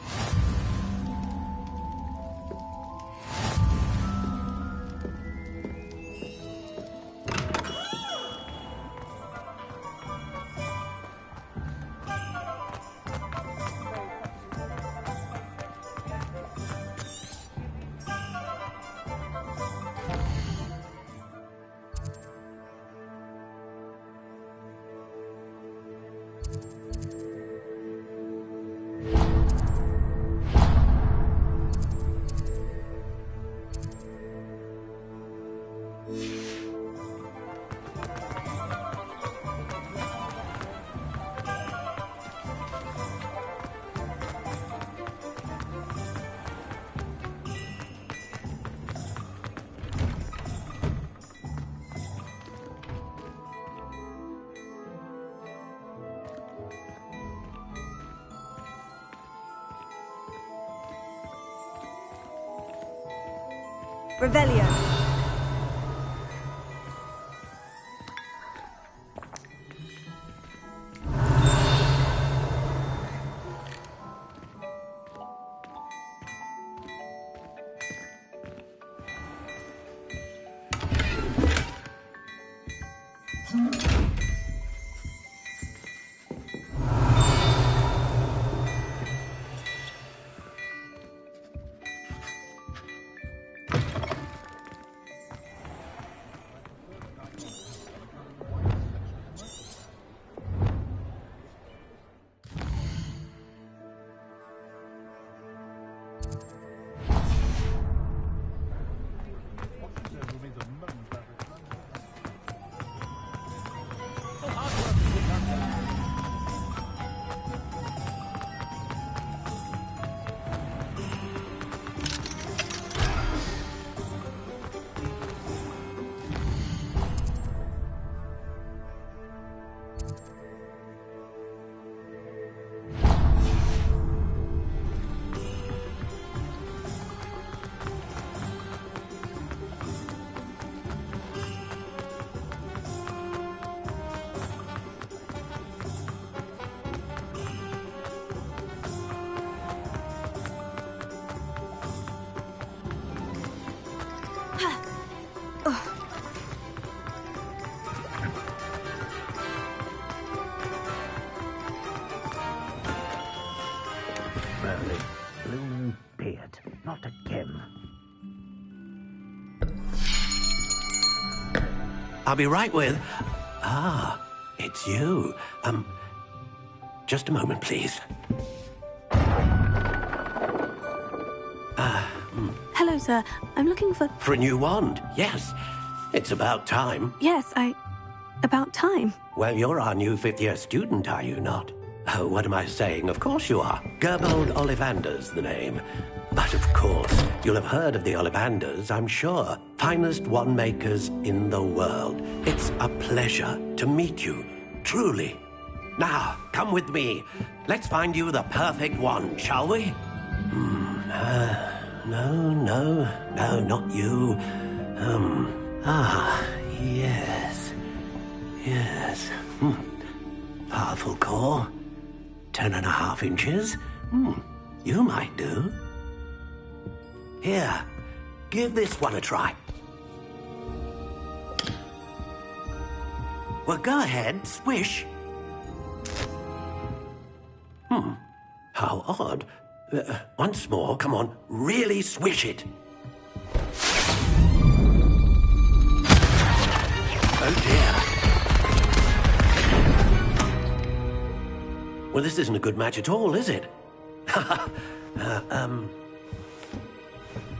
Revelio. Merlin, Lumen Beard, not again. I'll be right with... Ah, it's you. Just a moment, please. Hello, sir. I'm looking for... For a new wand, yes. It's about time. Yes, about time. Well, you're our new fifth-year student, are you not? Oh, what am I saying? Of course you are. Gerbold Ollivander's the name. But of course, you'll have heard of the Ollivanders, I'm sure. Finest wand makers in the world. It's a pleasure to meet you, truly. Now, come with me. Let's find you the perfect wand, shall we? No, not you. Yes. Powerful core. 10.5 inches. You might do. Here, give this one a try. Well, go ahead, swish. How odd. Once more, come on, really swish it. Oh dear. Well, this isn't a good match at all, is it?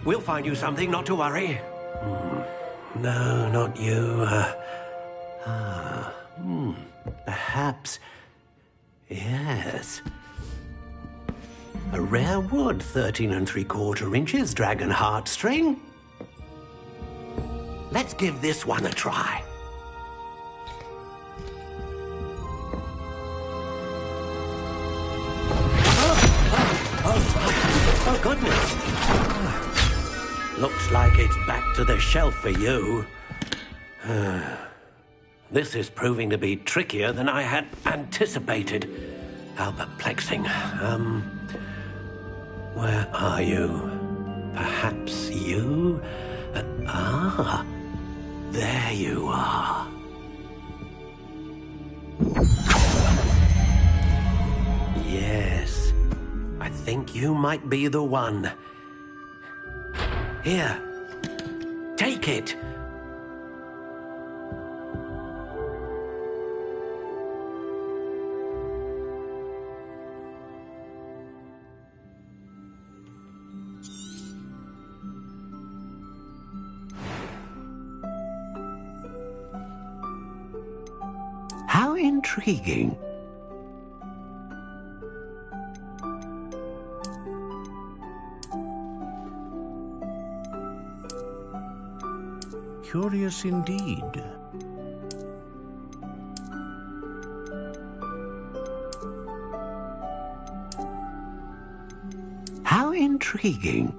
We'll find you something, not to worry. No, not you. Perhaps... Yes. A rare wood, 13 3/4 inches, dragon heartstring. Let's give this one a try. Oh, goodness. Looks like it's back to the shelf for you. This is proving to be trickier than I had anticipated. How perplexing. Where are you? Perhaps you? There you are. Yes, I think you might be the one. Here, take it. How intriguing. Curious indeed. How intriguing.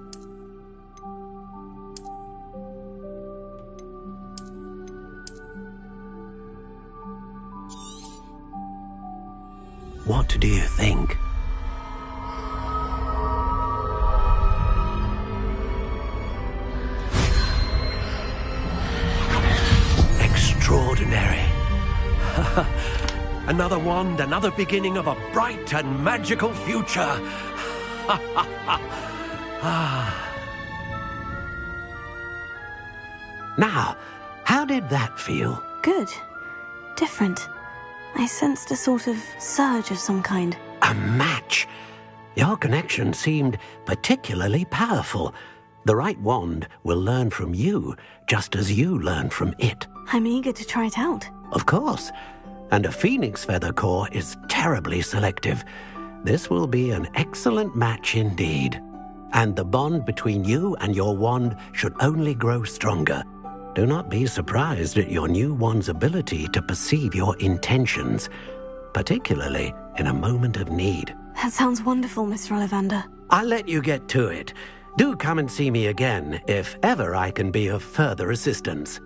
What do you think? Extraordinary. Another wand, another beginning of a bright and magical future. Now, how did that feel? Good. Different. I sensed a sort of surge of some kind. A match. Your connection seemed particularly powerful. The right wand will learn from you, just as you learn from it. I'm eager to try it out. Of course. And a phoenix feather core is terribly selective. This will be an excellent match indeed. And the bond between you and your wand should only grow stronger. Do not be surprised at your new wand's ability to perceive your intentions, particularly in a moment of need. That sounds wonderful, Mr. Ollivander. I'll let you get to it. Do come and see me again if ever I can be of further assistance.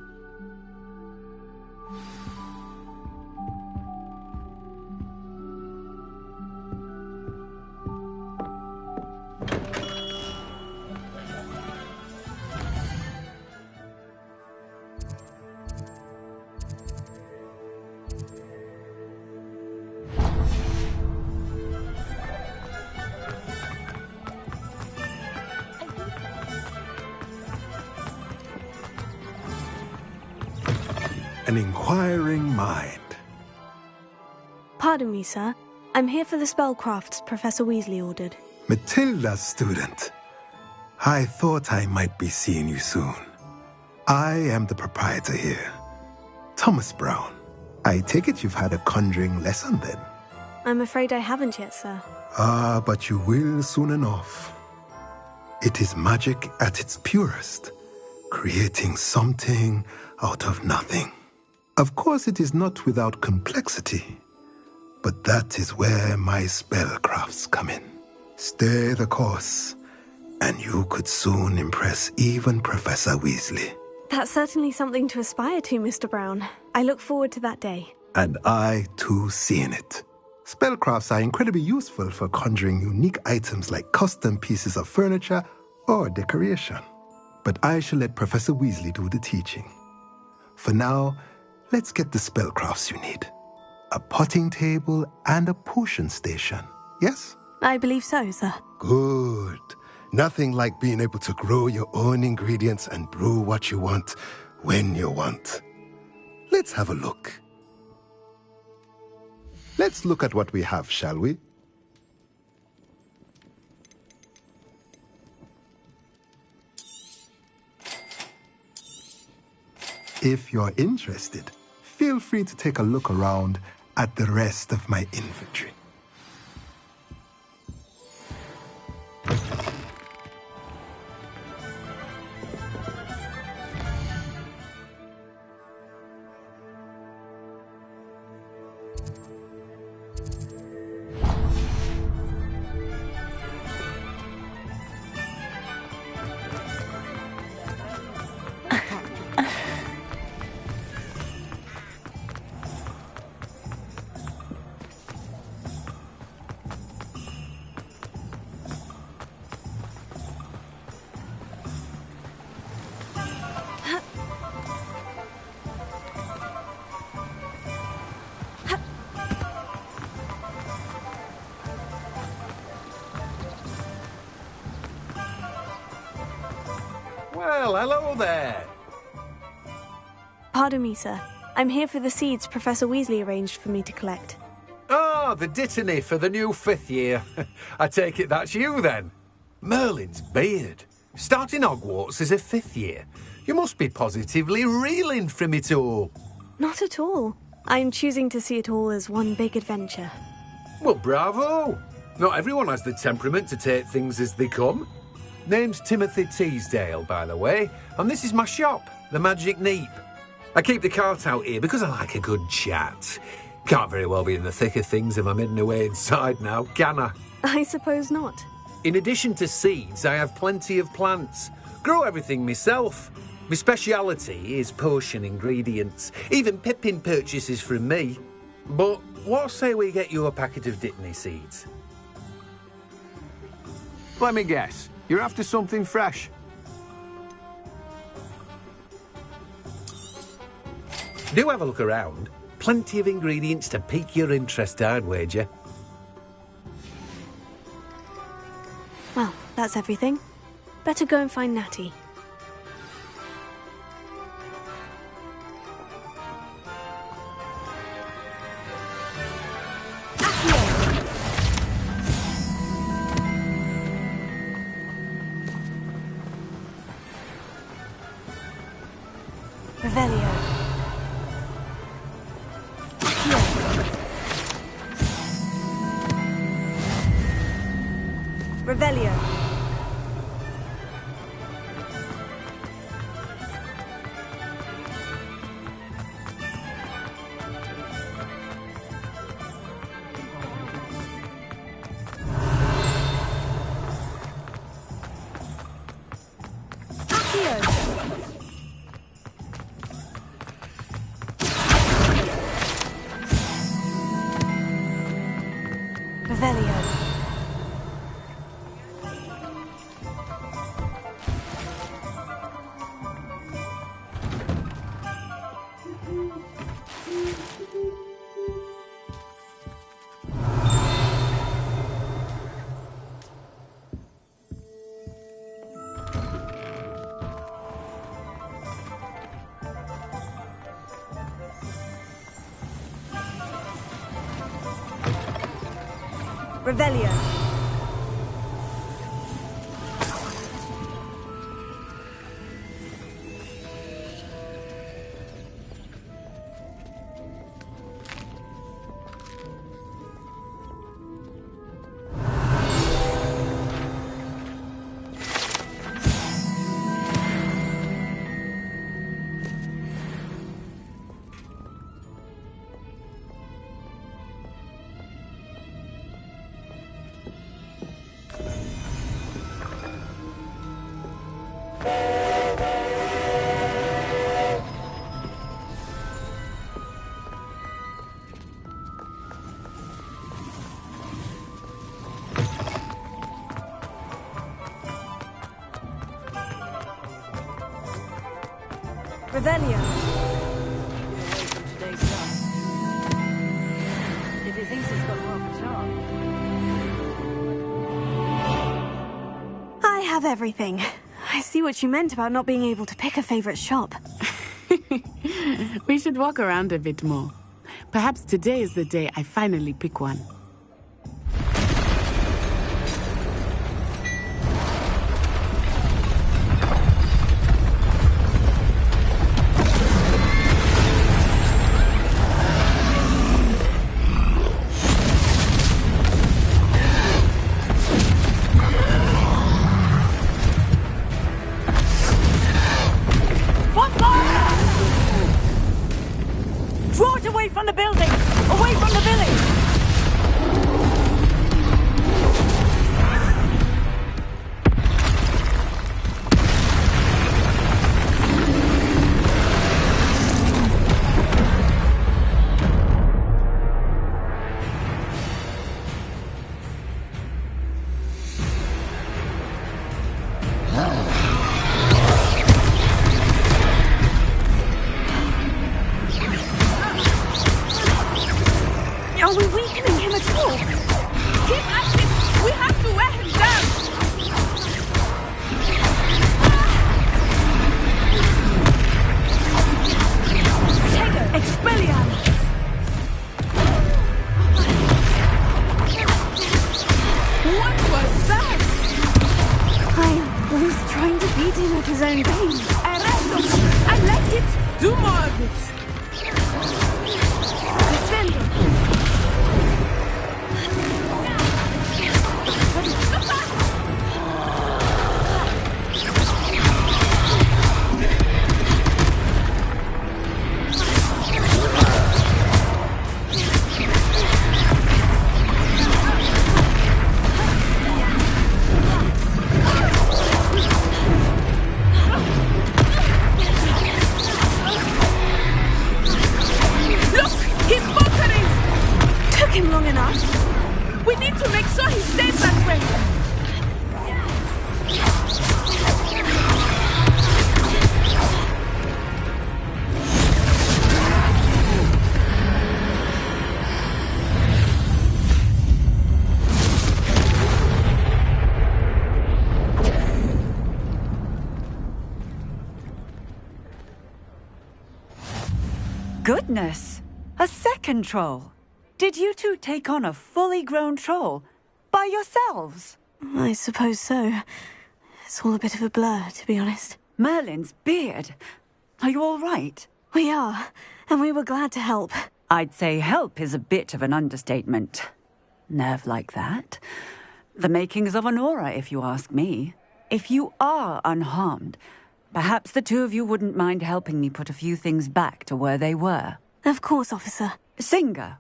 An inquiring mind. Pardon me, sir. I'm here for the spellcrafts Professor Weasley ordered. Matilda's student. I thought I might be seeing you soon. I am the proprietor here, Thomas Brown. I take it you've had a conjuring lesson then? I'm afraid I haven't yet, sir. Ah, but you will soon enough. It is magic at its purest, creating something out of nothing. Of course, it is not without complexity, but that is where my spellcrafts come in. Stay the course, and you could soon impress even Professor Weasley. That's certainly something to aspire to, Mr. Brown. I look forward to that day. And I, too, seeing it. Spellcrafts are incredibly useful for conjuring unique items like custom pieces of furniture or decoration. But I shall let Professor Weasley do the teaching. For now, let's get the spellcrafts you need. A potting table and a potion station, yes? I believe so, sir. Good. Nothing like being able to grow your own ingredients and brew what you want when you want. Let's have a look. Let's look at what we have, shall we? If you're interested, feel free to take a look around at the rest of my inventory. Well, hello there. Pardon me, sir. I'm here for the seeds Professor Weasley arranged for me to collect. Ah, the dittany for the new 5th year. I take it that's you, then. Merlin's beard. Starting Hogwarts as a 5th year. You must be positively reeling from it all. Not at all. I'm choosing to see it all as one big adventure. Well, bravo. Not everyone has the temperament to take things as they come. Name's Timothy Teasdale, by the way, and this is my shop, the Magic Neep. I keep the cart out here because I like a good chat. Can't very well be in the thick of things if I'm hidden away inside now, can I? I suppose not. In addition to seeds, I have plenty of plants. Grow everything myself. My speciality is potion ingredients. Even Pippin purchases from me. But what say we get you a packet of Dittany seeds? Let me guess. You're after something fresh. Do have a look around. Plenty of ingredients to pique your interest, I'd wager. Well, that's everything. Better go and find Natty. Revelio. Revelio. Revelio. Revelio. Revelio. Away from today's stuff. If he thinks he's got half a chance. I have everything. I see what you meant about not being able to pick a favorite shop. We should walk around a bit more. Perhaps today is the day I finally pick one. Draw it away from the building! Away from the village! Are we weakening him at all? Keep at it! We have to wear him down! Tego! Expelliarmus! What was that? I was trying to beat him at his own game. Arrest him and let it do more of it! Defend him! goodness! A second troll! Did you two take on a fully grown troll? By yourselves? I suppose so. It's all a bit of a blur, to be honest. Merlin's beard. Are you all right? We are, and we were glad to help. I'd say help is a bit of an understatement. Nerve like that. The makings of an aura, if you ask me. If you are unharmed, perhaps the two of you wouldn't mind helping me put a few things back to where they were. Of course, officer. Singer.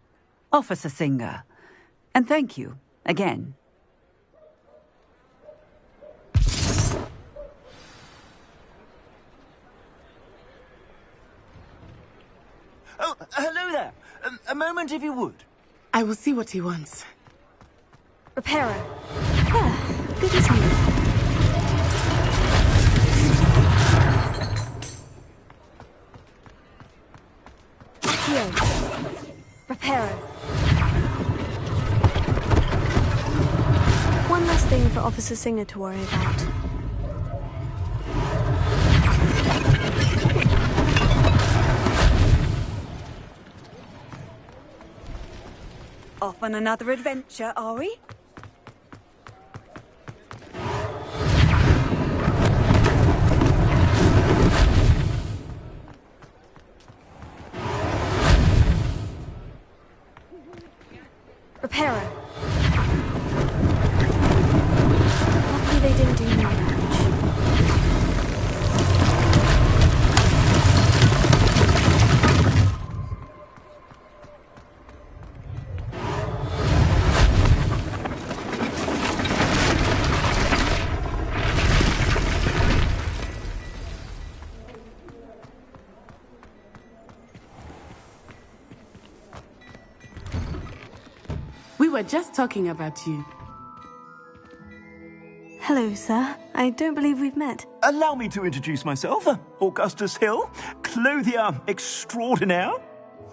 Officer Singer. And thank you, again. Oh, hello there. A moment, if you would. I will see what he wants. Repairer. Good to see you. Heal. Repairer. One less thing for Officer Singer to worry about. Off on another adventure, are we? Repairer. Luckily they didn't do more damage. We were just talking about you. Hello, sir. I don't believe we've met. Allow me to introduce myself. Augustus Hill, clothier extraordinaire.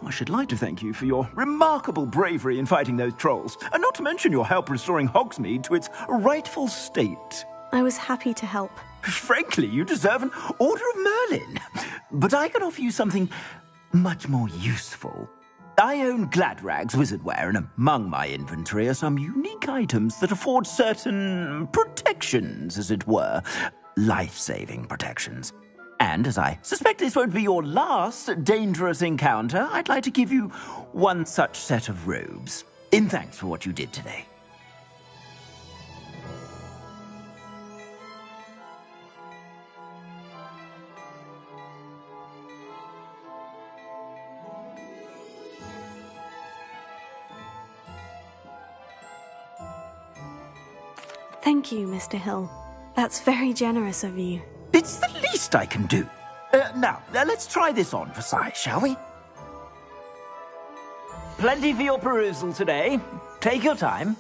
I should like to thank you for your remarkable bravery in fighting those trolls, and not to mention your help restoring Hogsmeade to its rightful state. I was happy to help. Frankly, you deserve an Order of Merlin. But I can offer you something much more useful. I own Gladrag's wizardware, and among my inventory are some unique items that afford certain protections, as it were. Life-saving protections. And as I suspect this won't be your last dangerous encounter, I'd like to give you one such set of robes, in thanks for what you did today. Thank you, Mr. Hill. That's very generous of you. It's the least I can do. Now, let's try this on for size, shall we? Plenty for your perusal today. Take your time.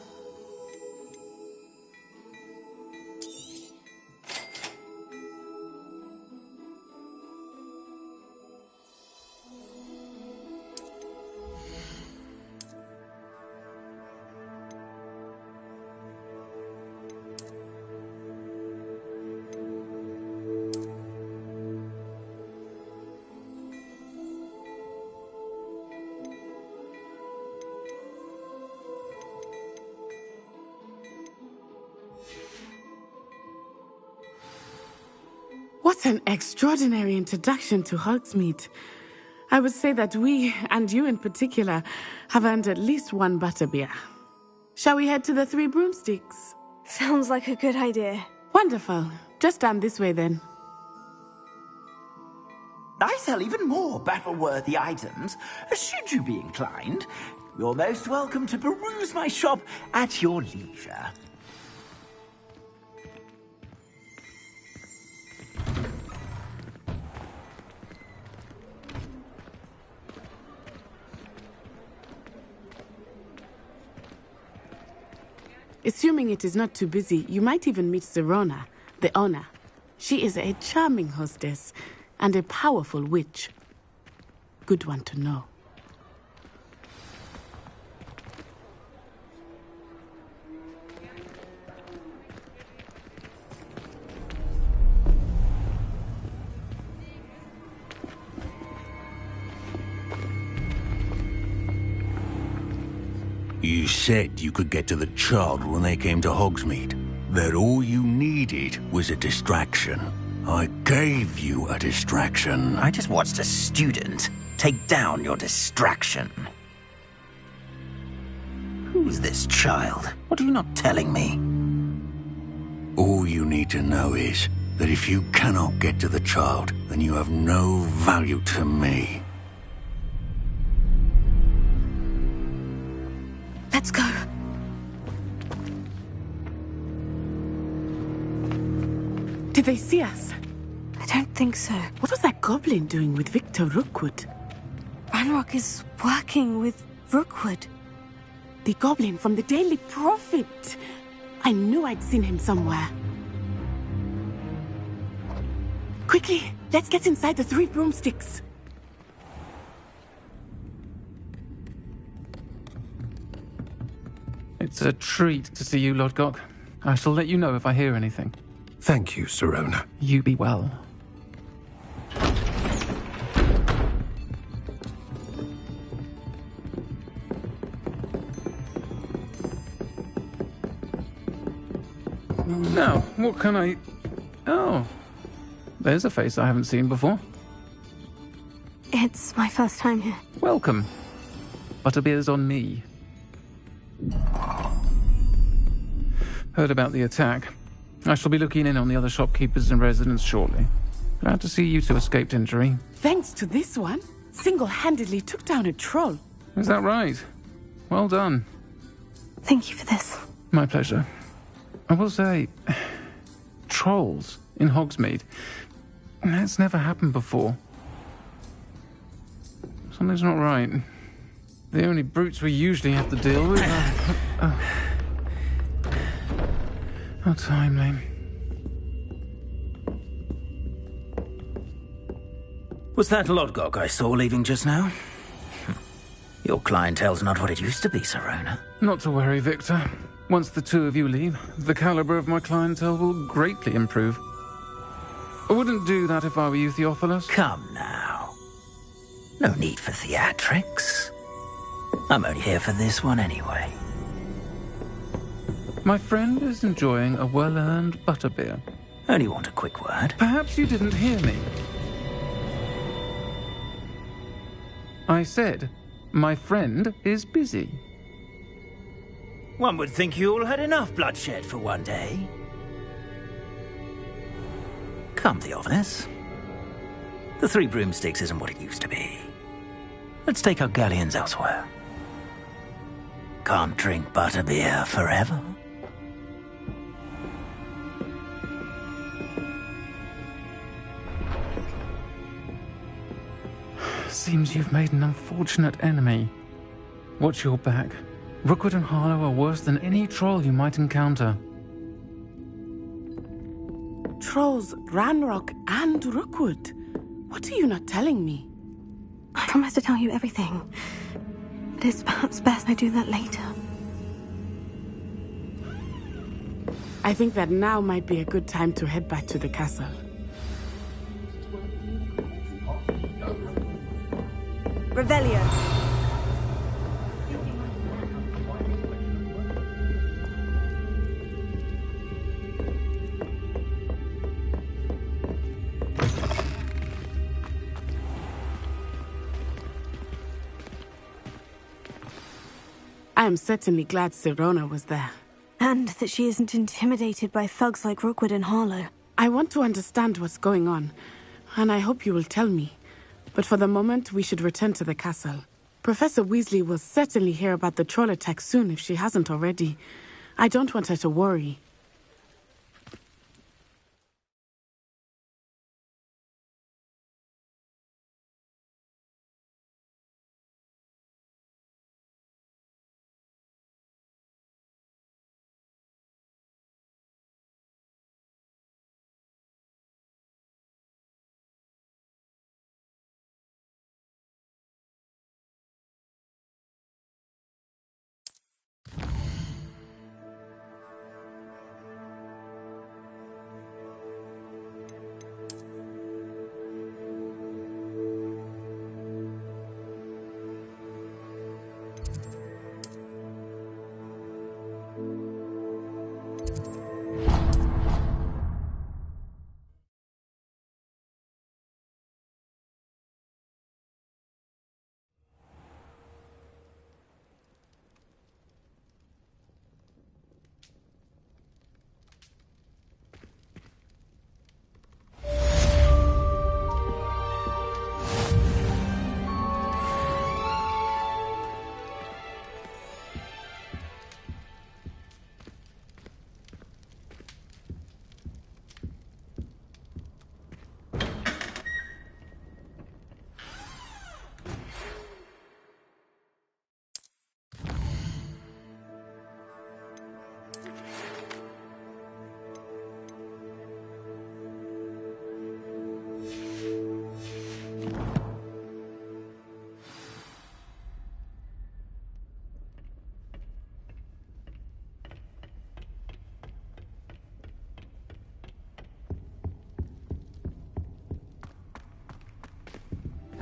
What an extraordinary introduction to Hogsmeade. I would say that we, and you in particular, have earned at least one butterbeer. Shall we head to the Three Broomsticks? Sounds like a good idea. Wonderful. Just down this way then. I sell even more battle-worthy items. Should you be inclined, you're most welcome to peruse my shop at your leisure. Assuming it is not too busy, you might even meet Zerona, the owner. She is a charming hostess and a powerful witch. Good one to know. You said you could get to the child when they came to Hogsmeade. That all you needed was a distraction. I gave you a distraction. I just watched a student take down your distraction. Who's this child? What are you not telling me? All you need to know is that if you cannot get to the child, then you have no value to me. Let's go. Did they see us? I don't think so. What was that goblin doing with Victor Rookwood? Ranrock is working with Rookwood. The goblin from the Daily Prophet. I knew I'd seen him somewhere. Quickly, let's get inside the 3 broomsticks. It's a treat to see you, Lodgok. I shall let you know if I hear anything. Thank you, Sirona. You be well. Now, what can I... Oh, there's a face I haven't seen before. It's my first time here. Welcome. Butterbeer's on me. Heard about the attack. I shall be looking in on the other shopkeepers and residents shortly. Glad to see you two escaped injury. Thanks to this one, single-handedly took down a troll. Is that right? Well done. Thank you for this. My pleasure. I will say, trolls in Hogsmeade. That's never happened before. Something's not right. The only brutes we usually have to deal with are... How timely. Was that Lodgok I saw leaving just now? Your clientele's not what it used to be, Sirona. Not to worry, Victor. Once the two of you leave, the caliber of my clientele will greatly improve. I wouldn't do that if I were you, Theophilus. Come now. No need for theatrics. I'm only here for this one anyway. My friend is enjoying a well-earned butterbeer. Only want a quick word. Perhaps you didn't hear me. I said, my friend is busy. One would think you all had enough bloodshed for one day. Come, Theophilus. The 3 broomsticks isn't what it used to be. Let's take our galleons elsewhere. Can't drink butterbeer forever. Seems you've made an unfortunate enemy. Watch your back. Rookwood and Harlow are worse than any troll you might encounter. Trolls, Ranrock, and Rookwood. What are you not telling me? I promise to tell you everything. But it's perhaps best I do that later. I think that now might be a good time to head back to the castle. Revelio. I am certainly glad Sirona was there. And that she isn't intimidated by thugs like Rookwood and Harlow. I want to understand what's going on, and I hope you will tell me. But for the moment, we should return to the castle. Professor Weasley will certainly hear about the troll attack soon if she hasn't already. I don't want her to worry.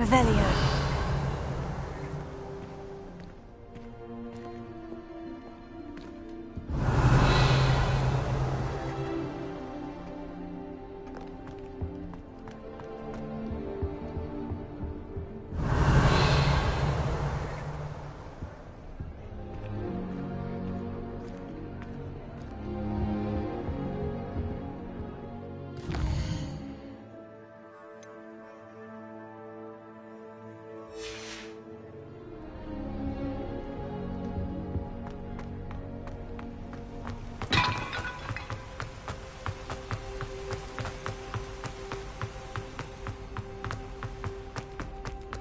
Revelio.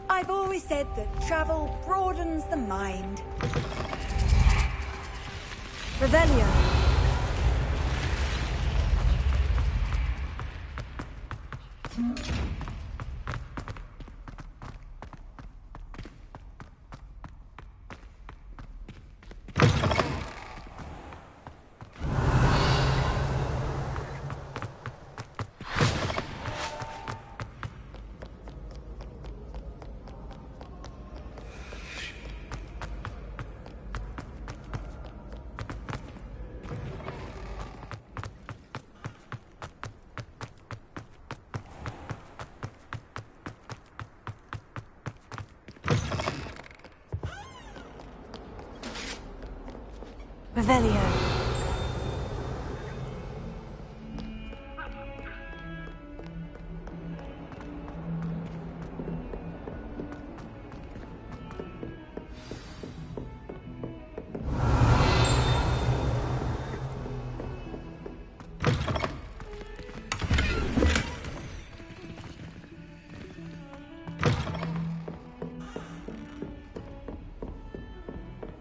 I've always said that travel broadens the mind. Revelio. Revelio.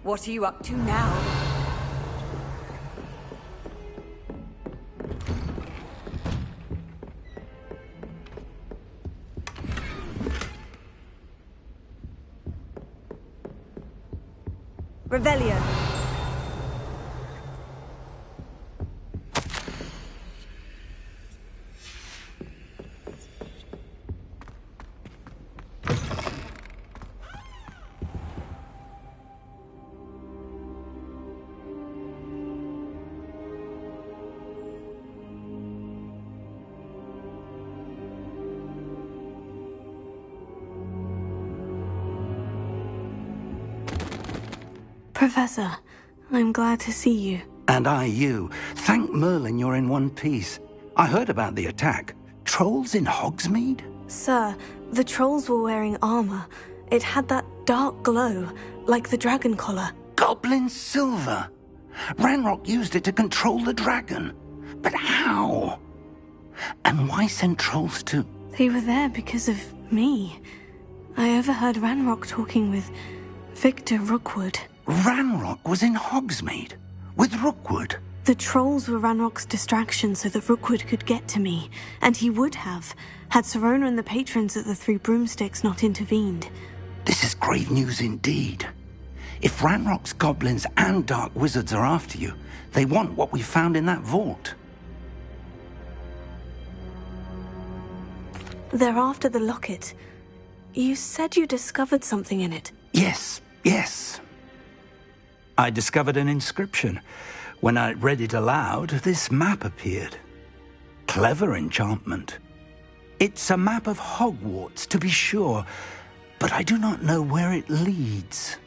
What are you up to now? Revelio. Professor, I'm glad to see you. And I you. Thank Merlin you're in one piece. I heard about the attack. Trolls in Hogsmeade? Sir, the trolls were wearing armor. It had that dark glow, like the dragon collar. Goblin silver! Ranrock used it to control the dragon. But how? And why send trolls to... They were there because of me. I overheard Ranrock talking with Victor Rookwood. Ranrock was in Hogsmeade? With Rookwood? The trolls were Ranrock's distraction so that Rookwood could get to me. And he would have, had Serona and the patrons at the Three Broomsticks not intervened. This is grave news indeed. If Ranrock's goblins and dark wizards are after you, they want what we found in that vault. They're after the locket. You said you discovered something in it. Yes. I discovered an inscription. When I read it aloud, this map appeared. Clever enchantment. It's a map of Hogwarts, to be sure, but I do not know where it leads.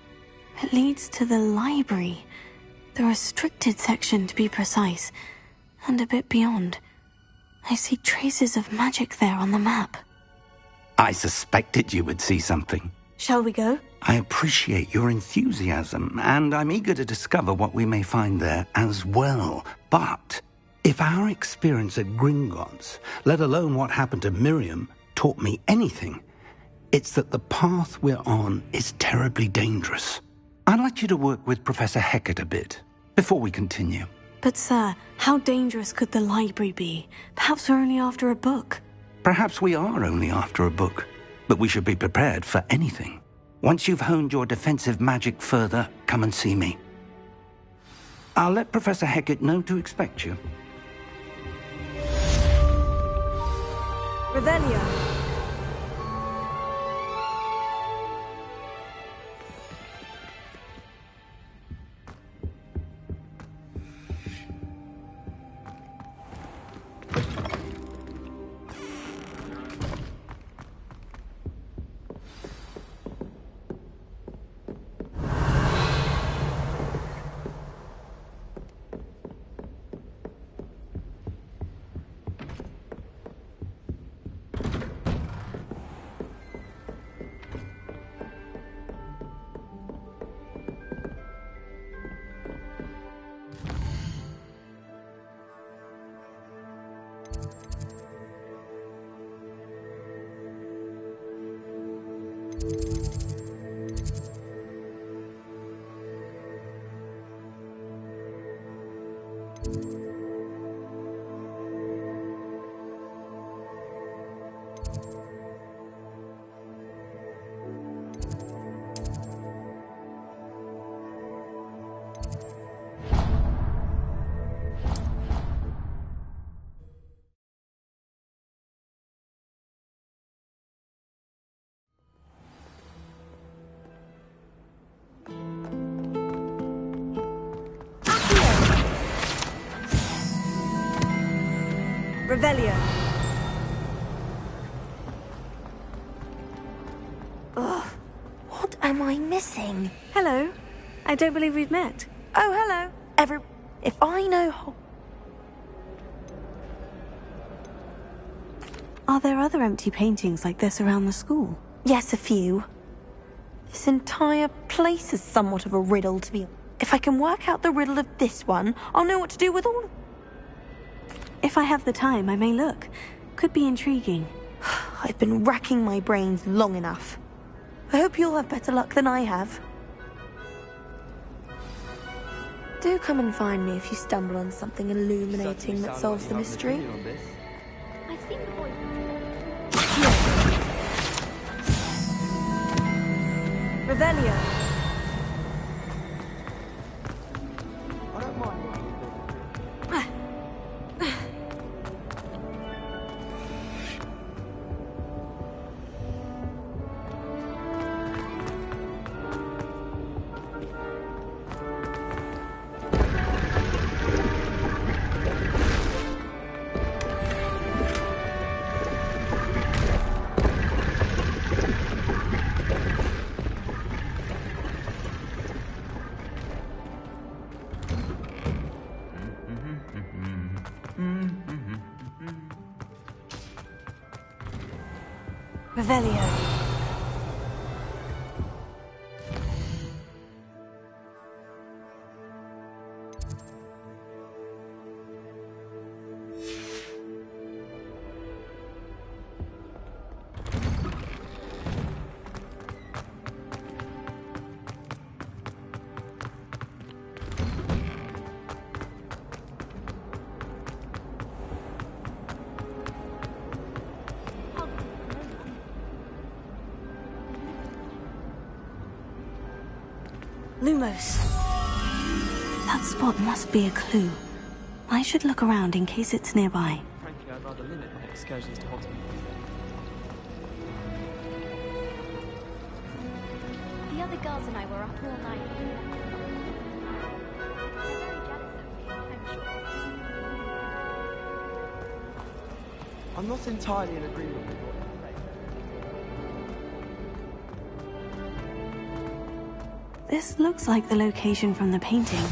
It leads to the library. The restricted section, to be precise. And a bit beyond. I see traces of magic there on the map. I suspected you would see something. Shall we go? I appreciate your enthusiasm, and I'm eager to discover what we may find there as well. But if our experience at Gringotts, let alone what happened to Miriam, taught me anything, it's that the path we're on is terribly dangerous. I'd like you to work with Professor Hecat a bit, before we continue. But sir, how dangerous could the library be? Perhaps we're only after a book. Perhaps we are only after a book, but we should be prepared for anything. Once you've honed your defensive magic further, come and see me. I'll let Professor Hecat know to expect you. Revelio. Revelio. Ugh, what am I missing? Hello. I don't believe we've met. Oh, hello. If I know... Are there other empty paintings like this around the school? Yes, a few. This entire place is somewhat of a riddle to me. If I can work out the riddle of this one, I'll know what to do with all of... If I have the time, I may look. Could be intriguing. I've been racking my brains long enough. I hope you'll have better luck than I have. Do come and find me if you stumble on something illuminating that solves the mystery. I've seen the boy. Revelio. I don't mind. Revelio. Lumos. That spot must be a clue. I should look around in case it's nearby. Frankly, I'd rather limit my excursions to Hogsmeade. The other girls and I were up all night. They're very jealous of me, I'm sure. I'm not entirely in agreement with what you say. This looks like the location from the painting.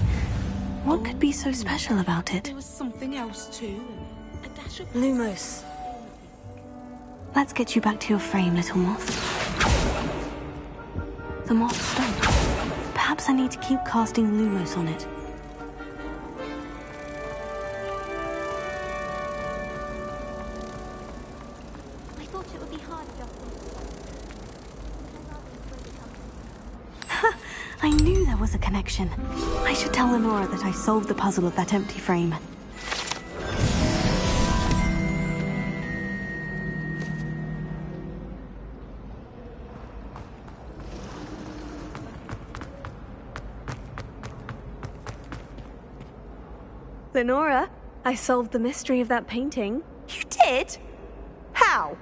What could be so special about it? There was something else too. A dash of Lumos. Let's get you back to your frame, little moth. The moth stopped. Perhaps I need to keep casting Lumos on it. I thought it would be hard just I knew there was a connection. I should tell Lenora that I solved the puzzle of that empty frame. Lenora, I solved the mystery of that painting. You did? How?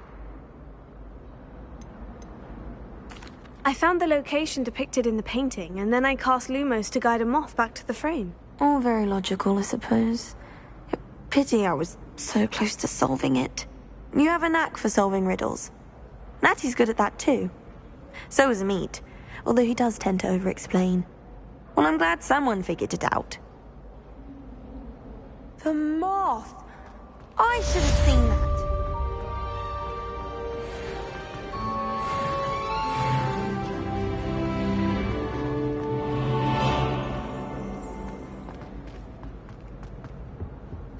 I found the location depicted in the painting, and then I cast Lumos to guide a moth back to the frame. All very logical, I suppose. Pity I was so close to solving it. You have a knack for solving riddles. Natty's good at that too. So is Meat, although he does tend to over-explain. Well, I'm glad someone figured it out. The moth! I should have seen that.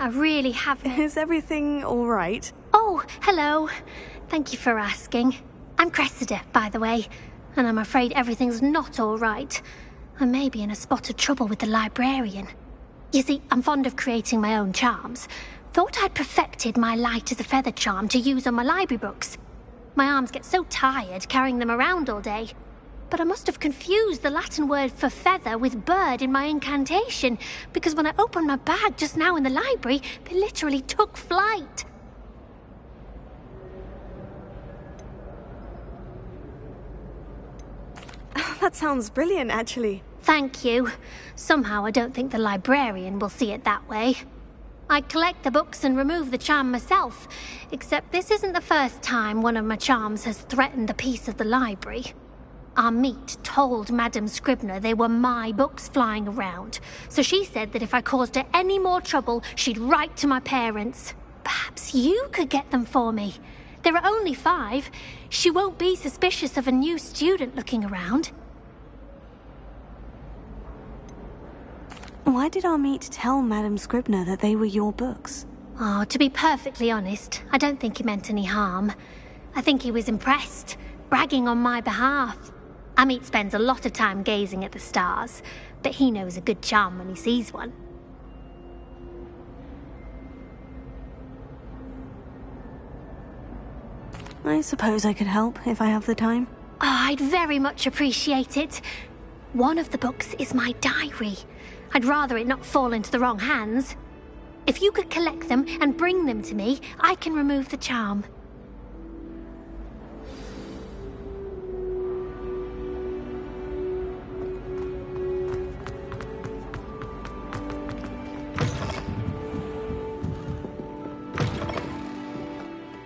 I really haven't. Is everything all right? Oh, hello. Thank you for asking. I'm Cressida, by the way, and I'm afraid everything's not all right. I may be in a spot of trouble with the librarian. You see, I'm fond of creating my own charms. Thought I'd perfected my light as a feather charm to use on my library books. My arms get so tired carrying them around all day. But I must have confused the Latin word for feather with bird in my incantation, because when I opened my bag just now in the library, they literally took flight. That sounds brilliant, actually. Thank you. Somehow I don't think the librarian will see it that way. I collect the books and remove the charm myself, except this isn't the first time one of my charms has threatened the peace of the library. Our meet told Madame Scribner they were my books flying around, so she said that if I caused her any more trouble, she'd write to my parents. Perhaps you could get them for me. There are only 5. She won't be suspicious of a new student looking around. Why did our meet tell Madame Scribner that they were your books? Oh, to be perfectly honest, I don't think he meant any harm. I think he was impressed, bragging on my behalf. Amit spends a lot of time gazing at the stars, but he knows a good charm when he sees one. I suppose I could help if I have the time. Oh, I'd very much appreciate it. One of the books is my diary. I'd rather it not fall into the wrong hands. If you could collect them and bring them to me, I can remove the charm.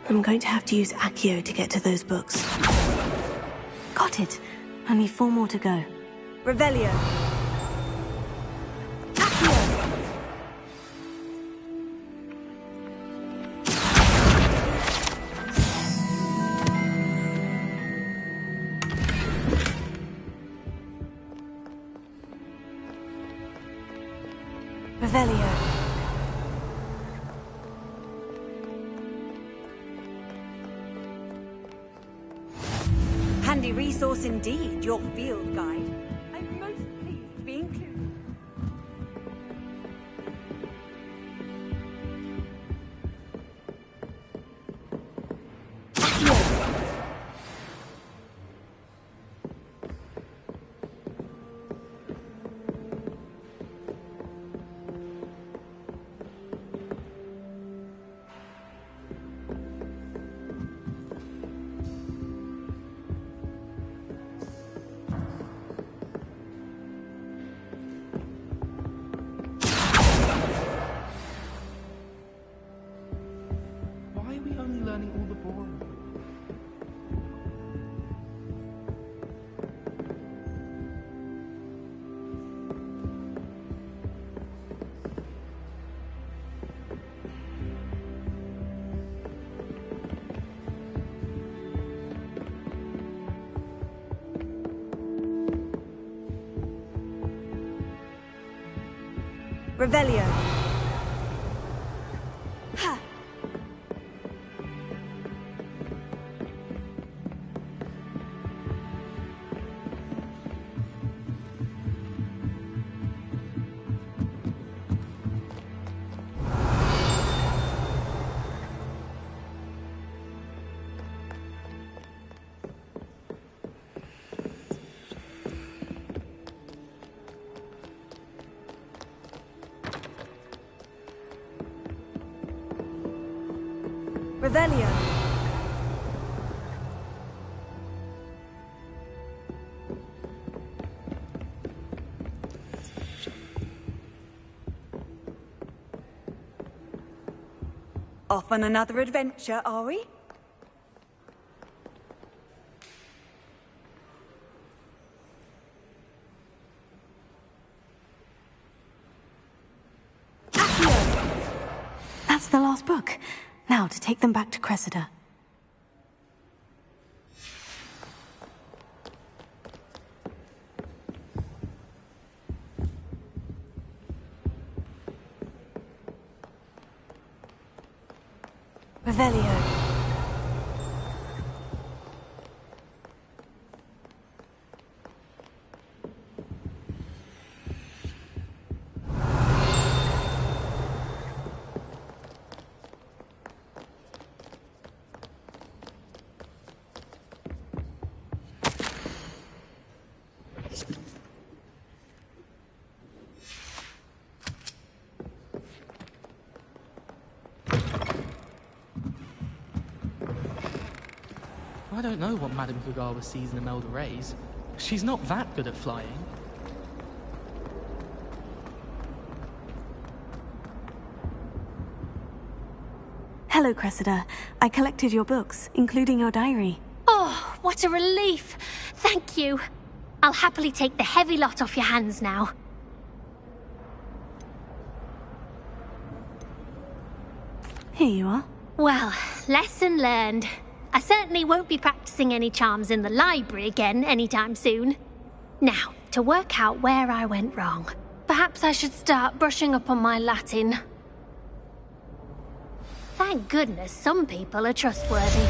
I'm going to have to use Accio to get to those books. Got it. Only 4 more to go. Revelio. Revelio. Handy resource indeed, your field guide. I'm most pleased to be included. Why are we only learning all the boring? Revelio. Revelio. Off on another adventure, are we? That's the last book. Now to take them back to Cressida. Revelio. I don't know what Madame Kugawa sees in Imelda Reyes. She's not that good at flying. Hello, Cressida. I collected your books, including your diary. Oh, what a relief. Thank you. I'll happily take the heavy lot off your hands now. Here you are. Well, lesson learned. I certainly won't be practicing any charms in the library again anytime soon. Now, to work out where I went wrong. Perhaps I should start brushing up on my Latin. Thank goodness some people are trustworthy.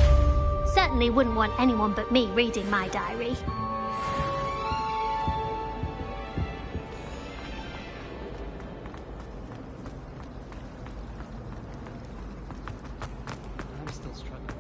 Certainly wouldn't want anyone but me reading my diary. I'm still struggling.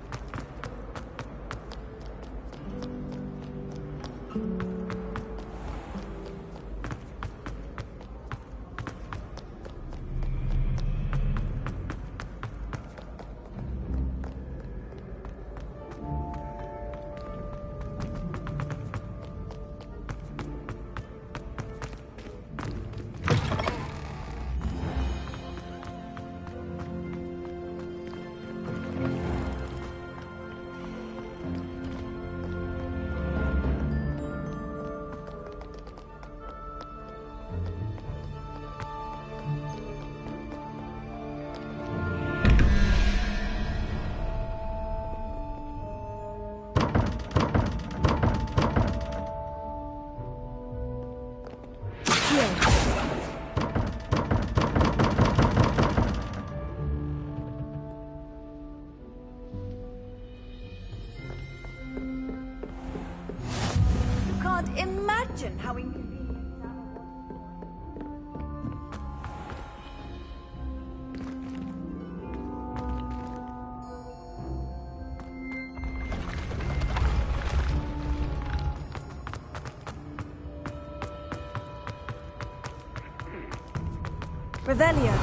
Can't imagine how inconvenient Revelio.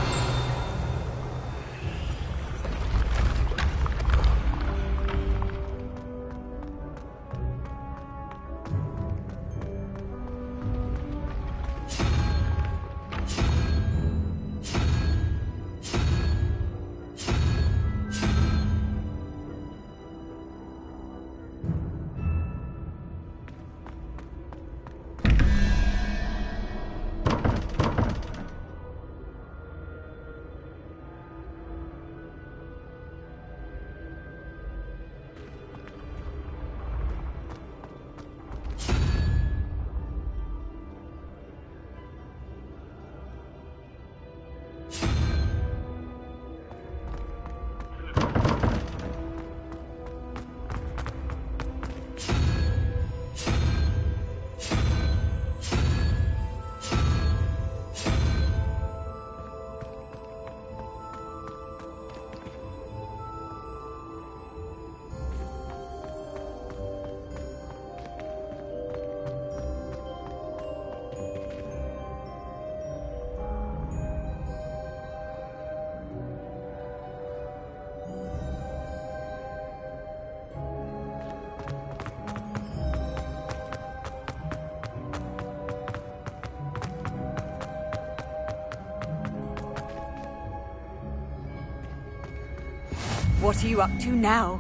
What are you up to now?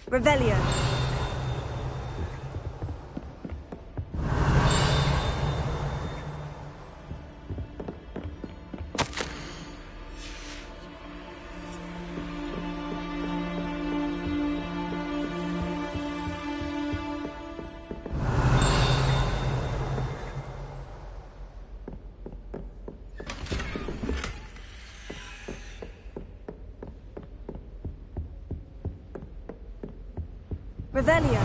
Revelio. Revelio.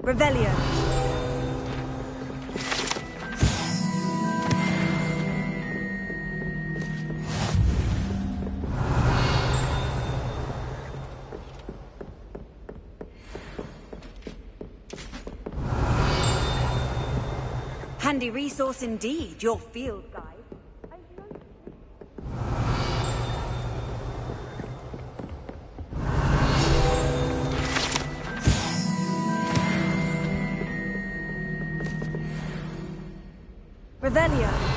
Revelio. Handy resource indeed, your field guide. Revelio.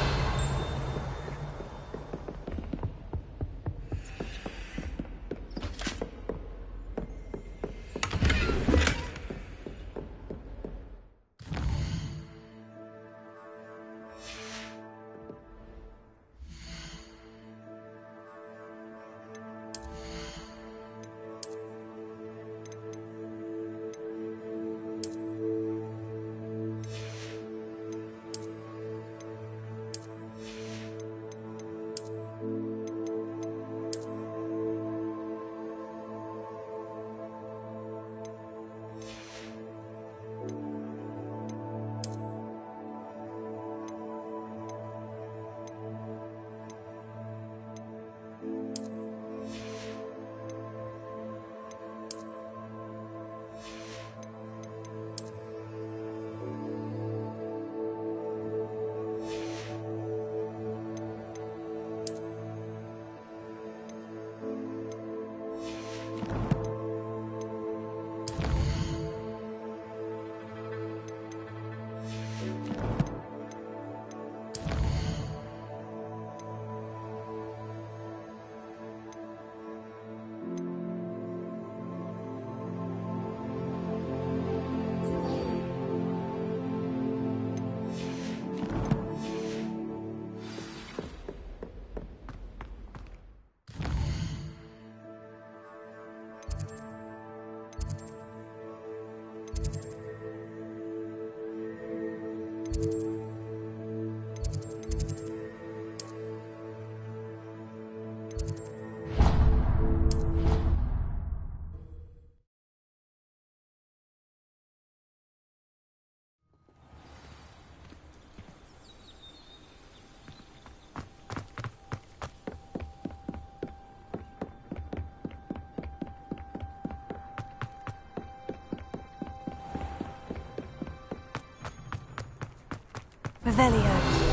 Revelio.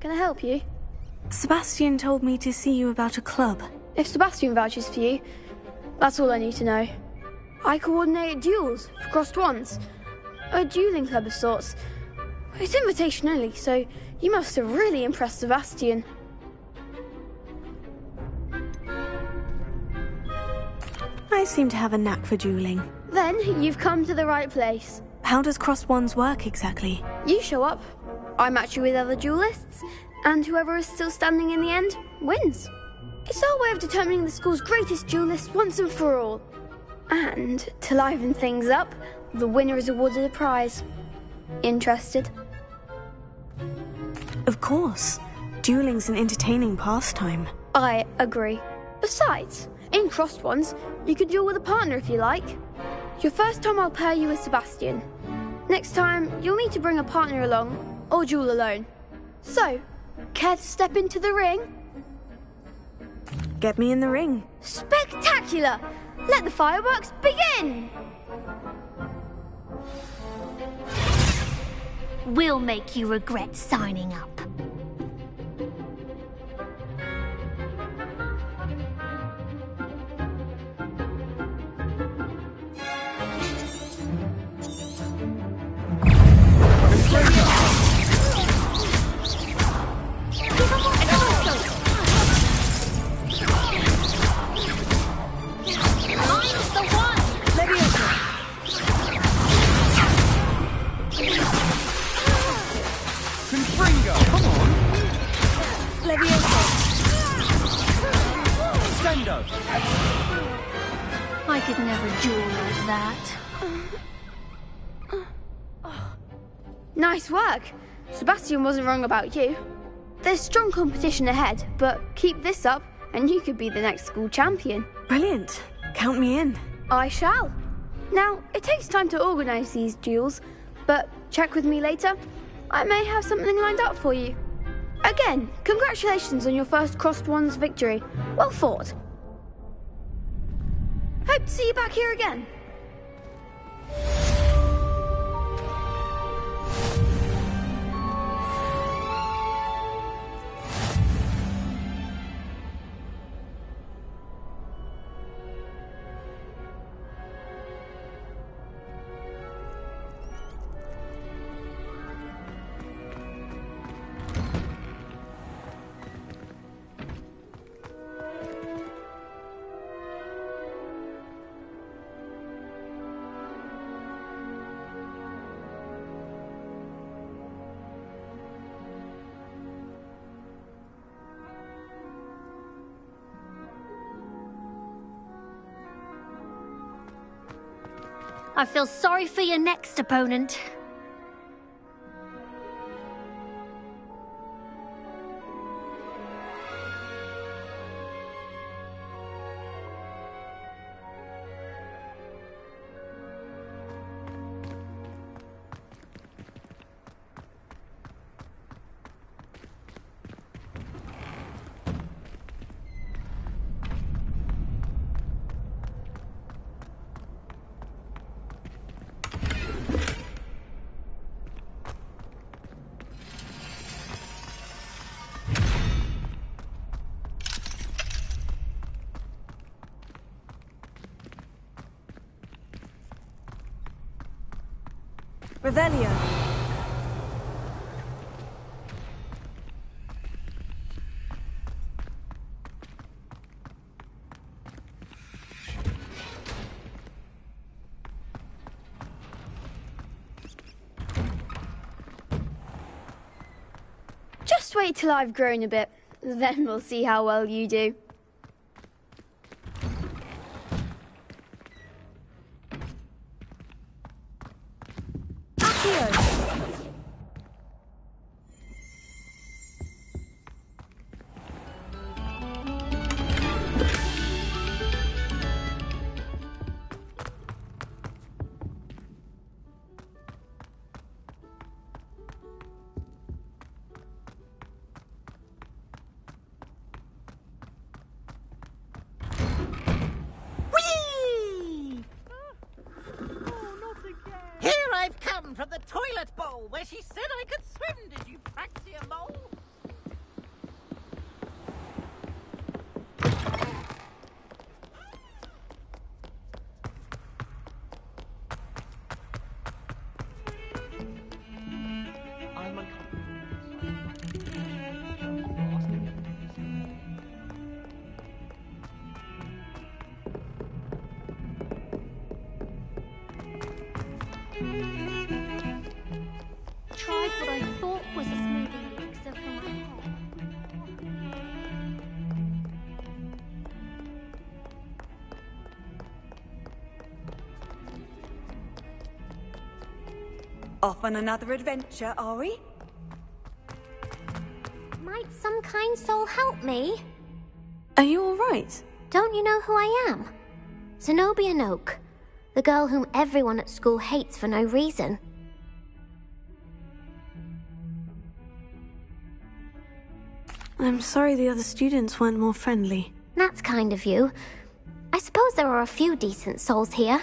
Can I help you? Sebastian told me to see you about a club. If Sebastian vouches for you, that's all I need to know. I coordinate duels for crossed wands. A dueling club of sorts. It's invitation only, so you must have really impressed Sebastian. I seem to have a knack for dueling. Then you've come to the right place. How does crossed wands work exactly? You show up, I match you with other duelists, and whoever is still standing in the end wins. It's our way of determining the school's greatest duelist once and for all. And to liven things up, the winner is awarded a prize. Interested? Of course. Dueling's an entertaining pastime. I agree. Besides, in crossed ones, you can duel with a partner if you like. Your first time I'll pair you with Sebastian. Next time, you'll need to bring a partner along, or duel alone. So, Care to step into the ring? Get me in the ring. Spectacular! Let the fireworks begin! We'll make you regret signing up. I could never duel like that. Nice work. Sebastian wasn't wrong about you. There's strong competition ahead, but keep this up and you could be the next school champion. Brilliant. Count me in. I shall. Now, it takes time to organise these duels, but check with me later. I may have something lined up for you. Again, congratulations on your first Crossed Wands victory. Well fought. Hope to see you back here again. I feel sorry for your next opponent. Revelio. Just wait till I've grown a bit, then we'll see how well you do. From the toilet bowl where she said I could swim. Did you fancy a mole? I'm Tried what I thought was a smoothing elixir for my hair. Off on another adventure, are we? Might some kind soul help me? Are you all right? Don't you know who I am? Zenobia Noak, the girl whom everyone at school hates for no reason. I'm sorry the other students weren't more friendly. That's kind of you. I suppose there are a few decent souls here.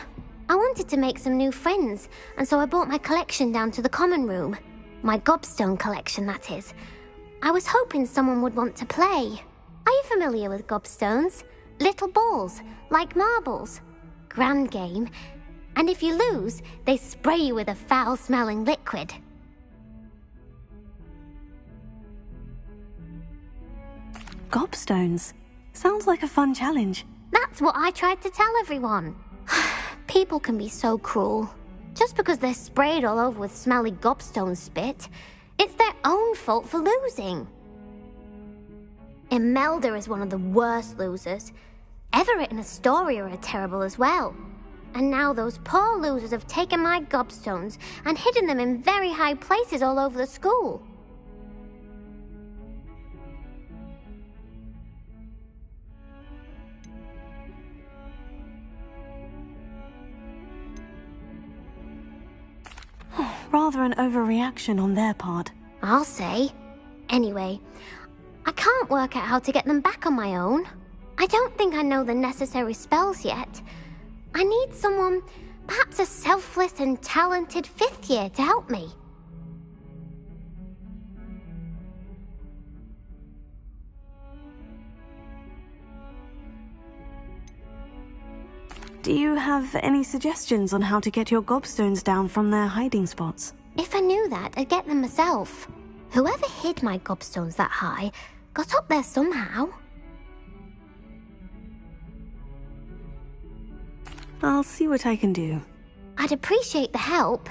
I wanted to make some new friends, and so I brought my collection down to the common room. My gobstone collection, that is. I was hoping someone would want to play. Are you familiar with gobstones? Little balls, like marbles. Grand game. And if you lose, they spray you with a foul-smelling liquid. Gobstones. Sounds like a fun challenge. That's what I tried to tell everyone. People can be so cruel. Just because they're sprayed all over with smelly gobstone spit, it's their own fault for losing. Imelda is one of the worst losers. Everett and Astoria are terrible as well. And now those poor losers have taken my gobstones and hidden them in very high places all over the school. Rather an overreaction on their part. I'll say. Anyway, I can't work out how to get them back on my own. I don't think I know the necessary spells yet. I need someone, perhaps a selfless and talented 5th year to help me. Do you have any suggestions on how to get your gobstones down from their hiding spots? If I knew that, I'd get them myself. Whoever hid my gobstones that high got up there somehow. I'll see what I can do. I'd appreciate the help.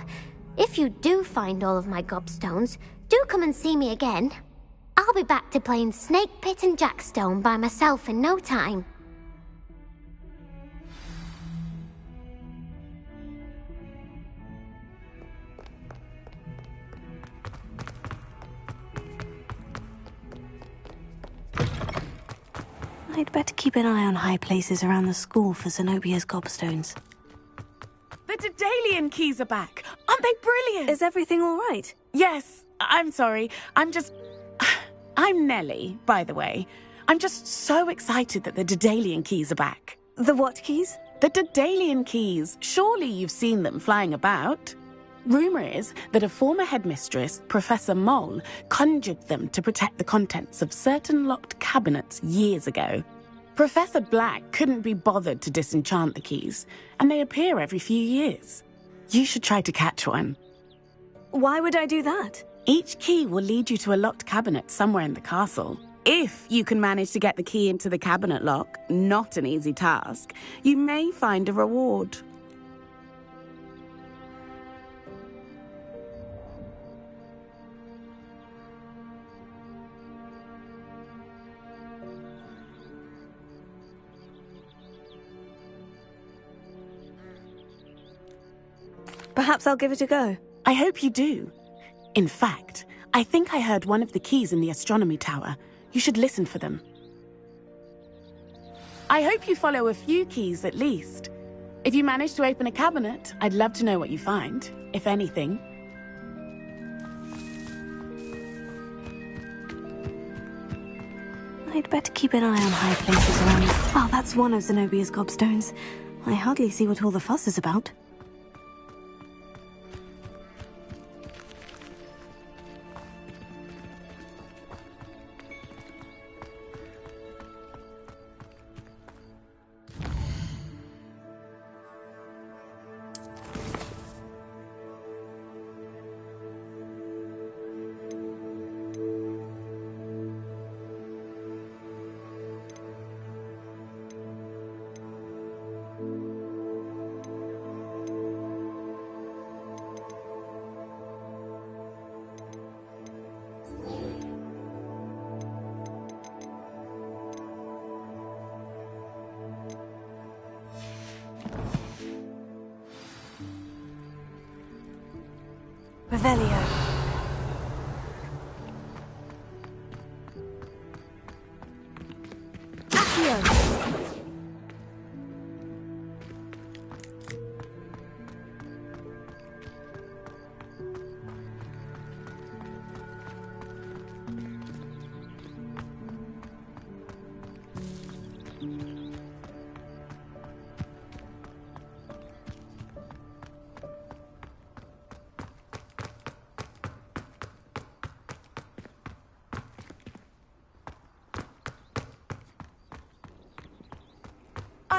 If you do find all of my gobstones, do come and see me again. I'll be back to playing Snake Pit and Jackstone by myself in no time. I'd better keep an eye on high places around the school for Zenobia's gobstones. The Daedalian keys are back. Aren't they brilliant? Is everything all right? Yes. I'm sorry. I'm Nellie, by the way. I'm just so excited that the Daedalian keys are back. The what keys? The Daedalian keys. Surely you've seen them flying about. Rumour is that a former headmistress, Professor Moll, conjured them to protect the contents of certain locked cabinets years ago. Professor Black couldn't be bothered to disenchant the keys, and they appear every few years. You should try to catch one. Why would I do that? Each key will lead you to a locked cabinet somewhere in the castle. If you can manage to get the key into the cabinet lock, not an easy task, you may find a reward. Perhaps I'll give it a go. I hope you do. In fact, I think I heard one of the keys in the astronomy tower. You should listen for them. I hope you follow a few keys at least. If you manage to open a cabinet, I'd love to know what you find, if anything. I'd better keep an eye on high places around. Oh, that's one of Zenobia's gobstones. I hardly see what all the fuss is about. Revelio. Accio.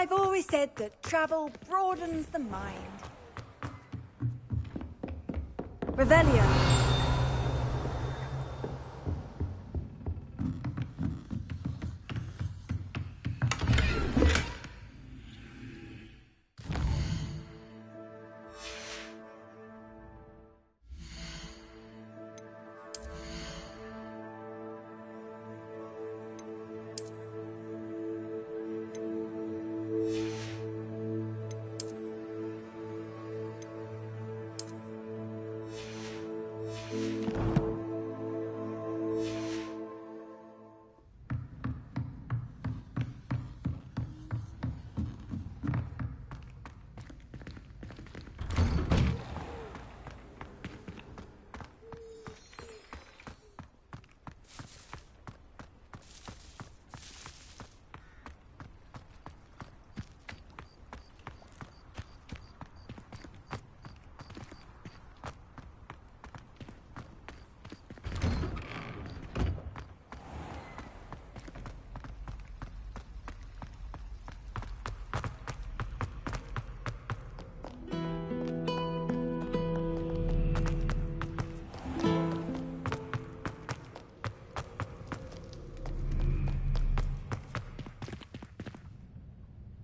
I've always said that travel broadens the mind. Revelio.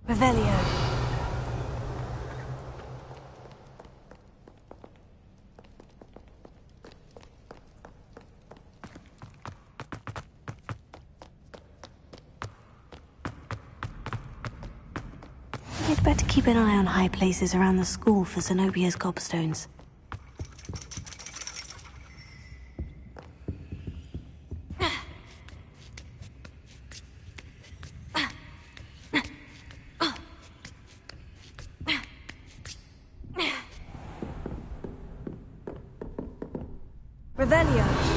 Revelio. You'd better keep an eye on high places around the school for Zenobia's gobstones. Revelio.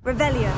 Revelio.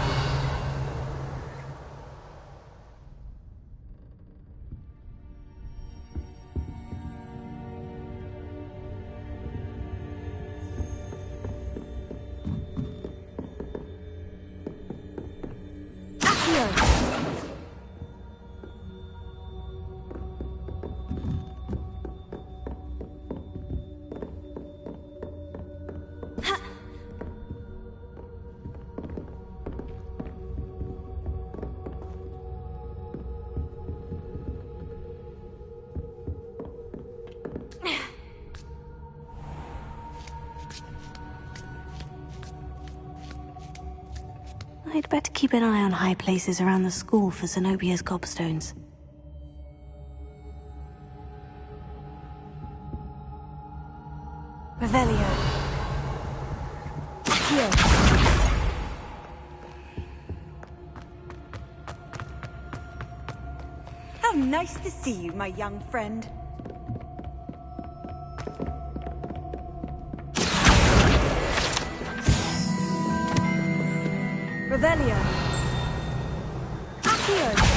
I'd better keep an eye on high places around the school for Zenobia's gobstones. Revelio. How nice to see you, my young friend. Revelio. Accio.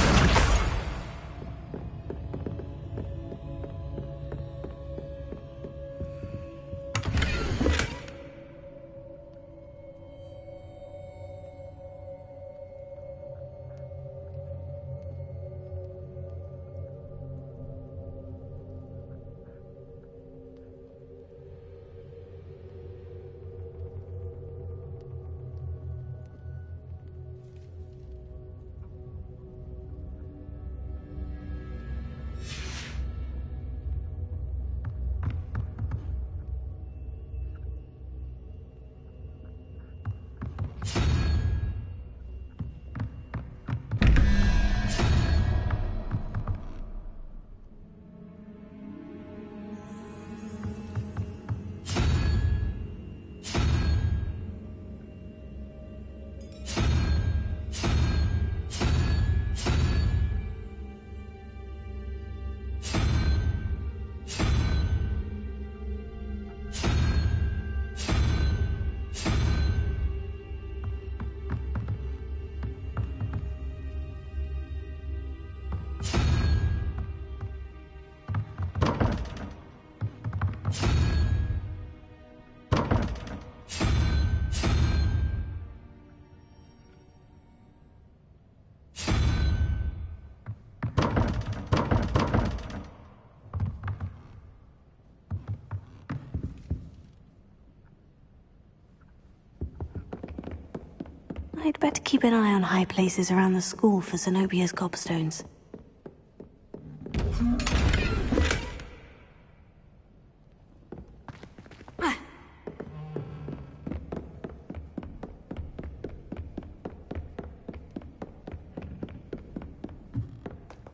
I'd better keep an eye on high places around the school for Zenobia's gobstones.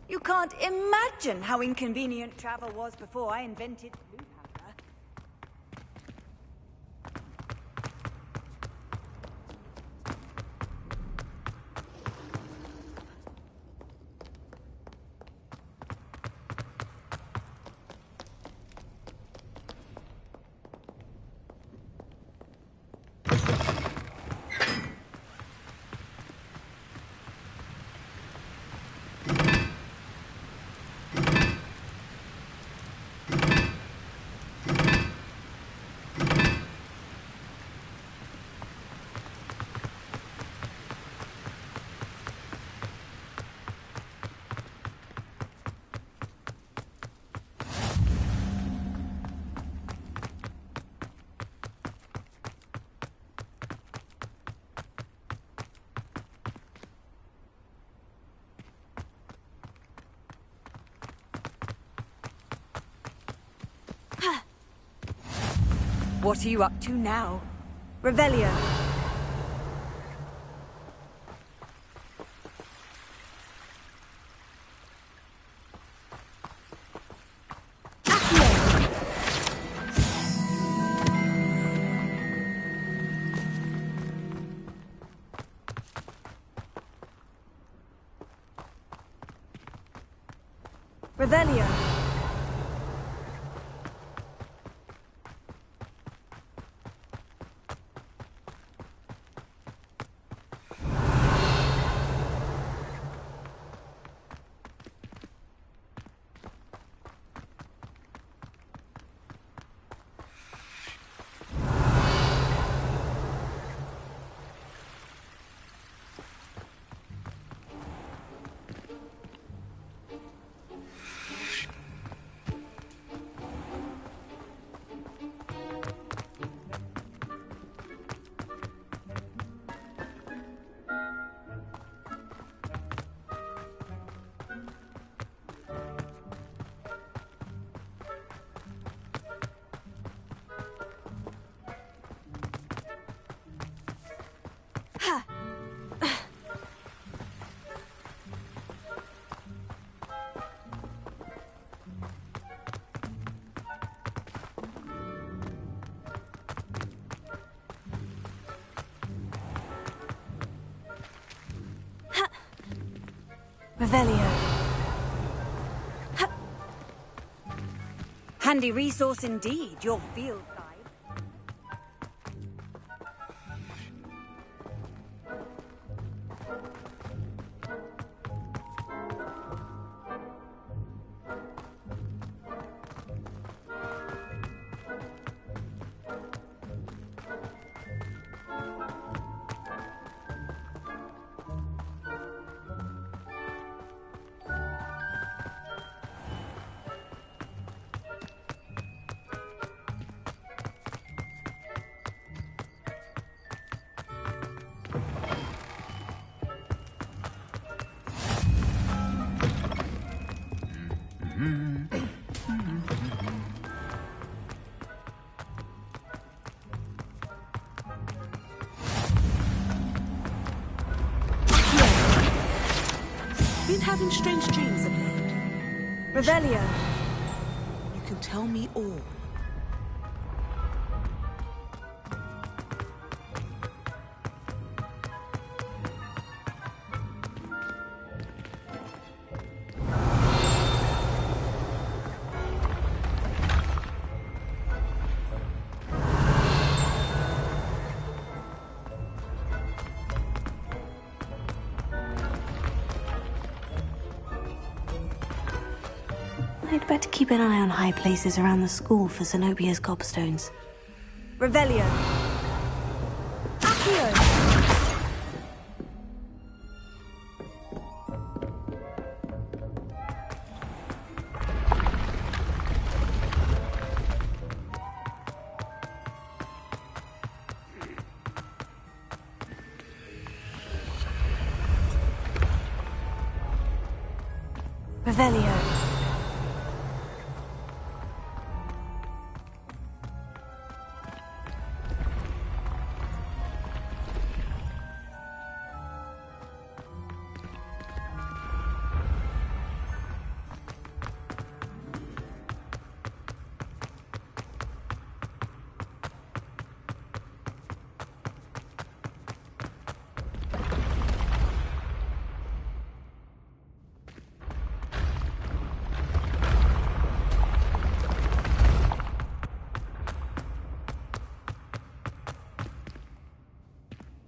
You can't imagine how inconvenient travel was before I invented blue powder. What are you up to now? Revelio. Revelio. Revelio. Handy resource indeed, your field guide. Been having strange dreams of late. Revelio. You can tell me all. I'd better keep an eye on high places around the school for Zenobia's gobstones. Revelio. Accio. Revelio.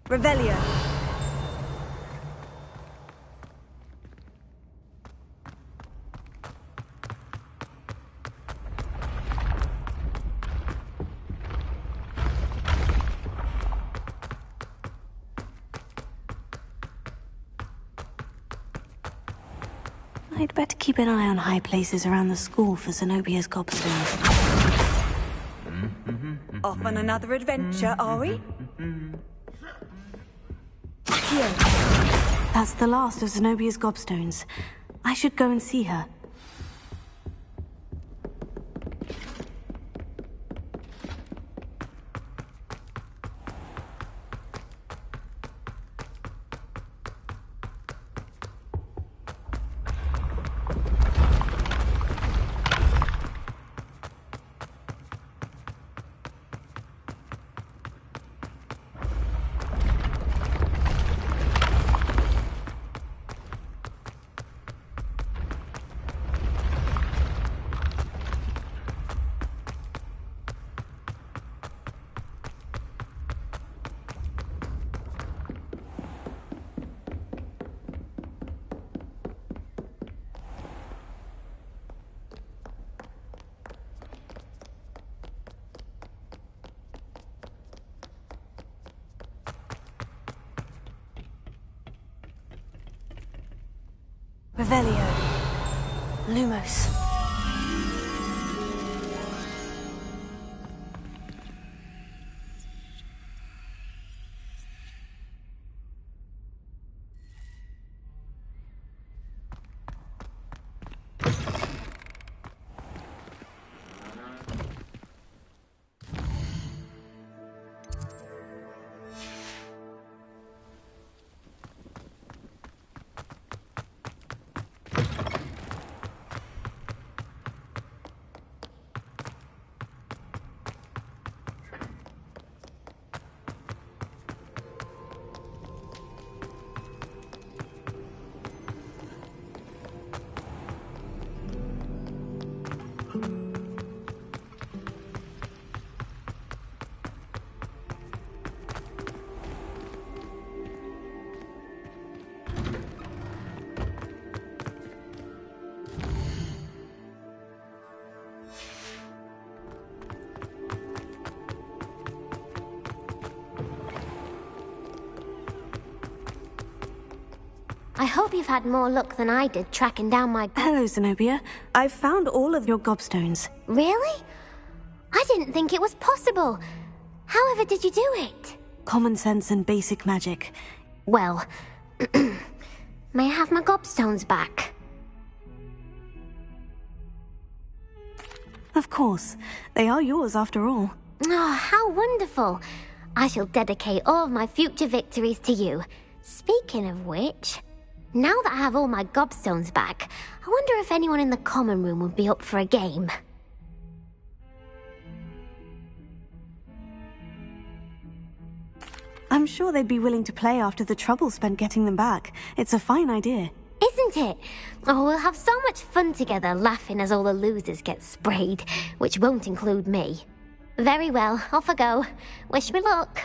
Revelio. I'd better keep an eye on high places around the school for Zenobia's gobstones. Off on another adventure, are we? Here. That's the last of Zenobia's gobstones. I should go and see her. Revelio. Lumos. I hope you've had more luck than I did tracking down my... Hello, Zenobia. I've found all of your gobstones. Really? I didn't think it was possible. However did you do it? Common sense and basic magic. Well, may I have my gobstones back? Of course. They are yours after all. Oh, how wonderful. I shall dedicate all of my future victories to you. Speaking of which, now that I have all my gobstones back, I wonder if anyone in the common room would be up for a game. I'm sure they'd be willing to play after the trouble spent getting them back. It's a fine idea. Isn't it? Oh, we'll have so much fun together, laughing as all the losers get sprayed, which won't include me. Very well, off I go. Wish me luck.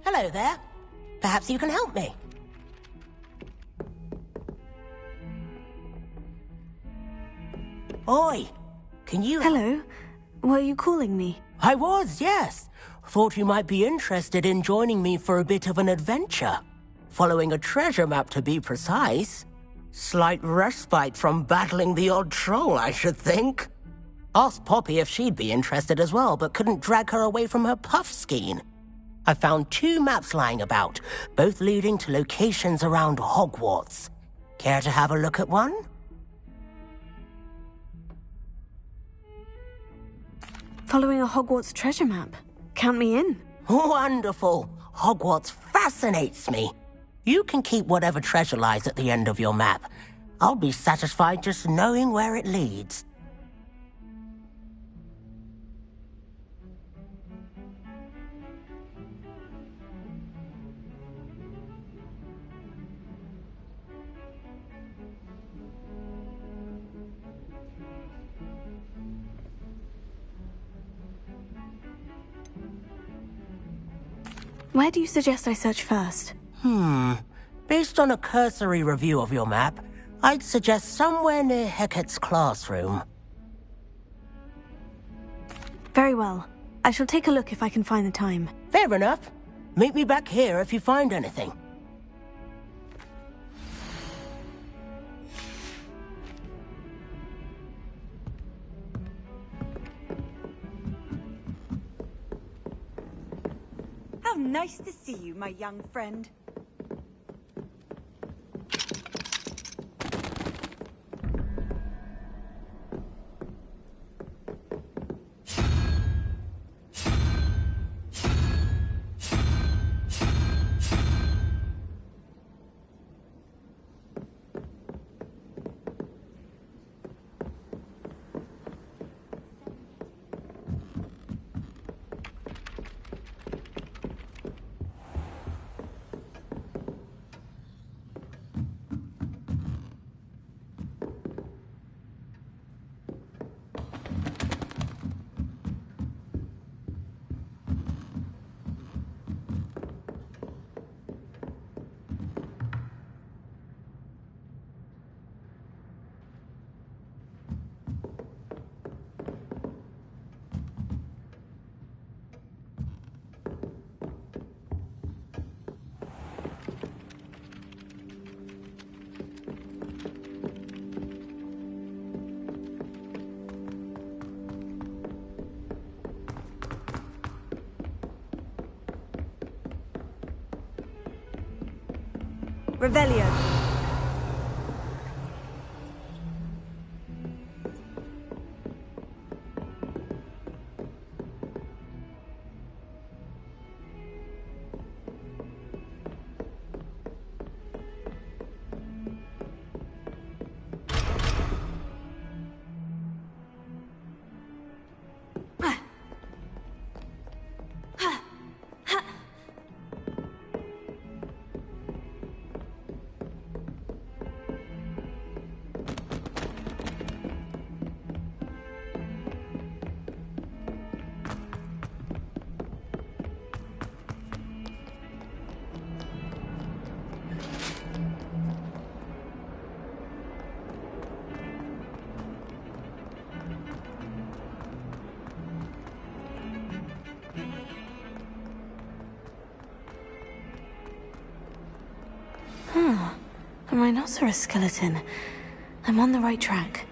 Hello there. Perhaps you can help me. Oi, can you... Hello? Were you calling me? I was, yes. Thought you might be interested in joining me for a bit of an adventure. Following a treasure map, to be precise. Slight respite from battling the odd troll, I should think. Asked Poppy if she'd be interested as well, but couldn't drag her away from her puff skein. I found 2 maps lying about, both leading to locations around Hogwarts. Care to have a look at one? Following a Hogwarts treasure map. Count me in. Wonderful. Hogwarts fascinates me. You can keep whatever treasure lies at the end of your map. I'll be satisfied just knowing where it leads. Where do you suggest I search first? Based on a cursory review of your map, I'd suggest somewhere near Hecat's classroom. Very well. I shall take a look if I can find the time. Fair enough. Meet me back here if you find anything. How nice to see you, my young friend. Revelio. A rhinoceros skeleton. I'm on the right track.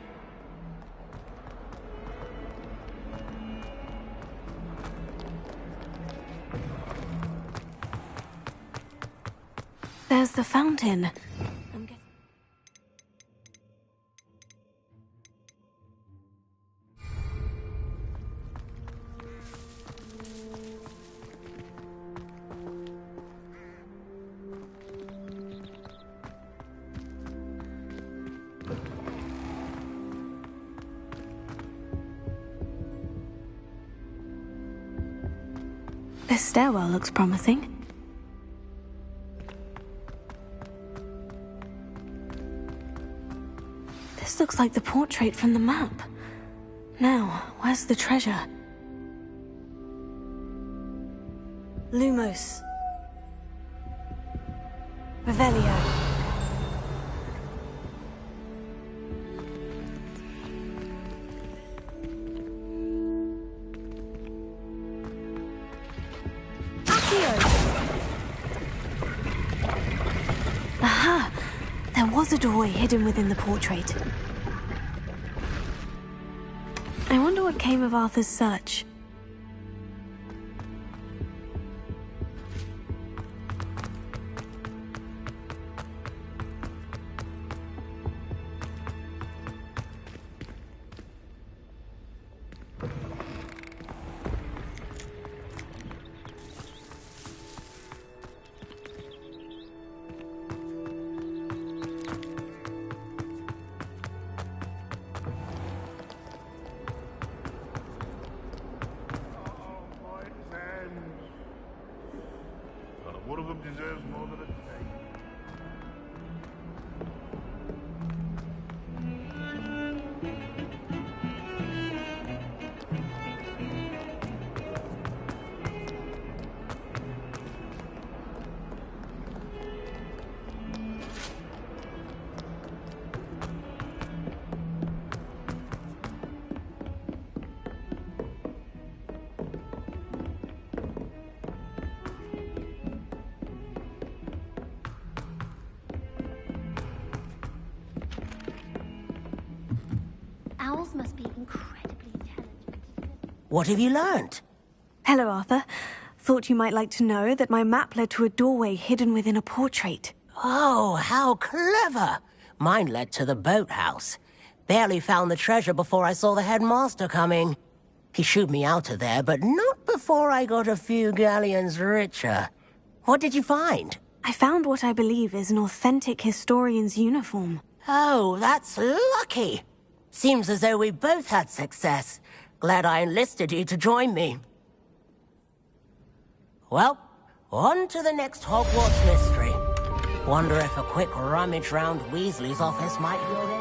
There's the fountain. This stairwell looks promising. This looks like the portrait from the map. Now, where's the treasure? Lumos. Revelio. Aha! There was a doorway hidden within the portrait. I wonder what came of Arthur's search. One of them deserves more than a day. Owls must be incredibly intelligent. What have you learned? Hello, Arthur. Thought you might like to know that my map led to a doorway hidden within a portrait. Oh, how clever! Mine led to the boathouse. Barely found the treasure before I saw the headmaster coming. He shooed me out of there, but not before I got a few galleons richer. What did you find? I found what I believe is an authentic historian's uniform. Oh, that's lucky. Seems as though we both had success. Glad I enlisted you to join me. Well, on to the next Hogwarts mystery. Wonder if a quick rummage round Weasley's office might yield anything.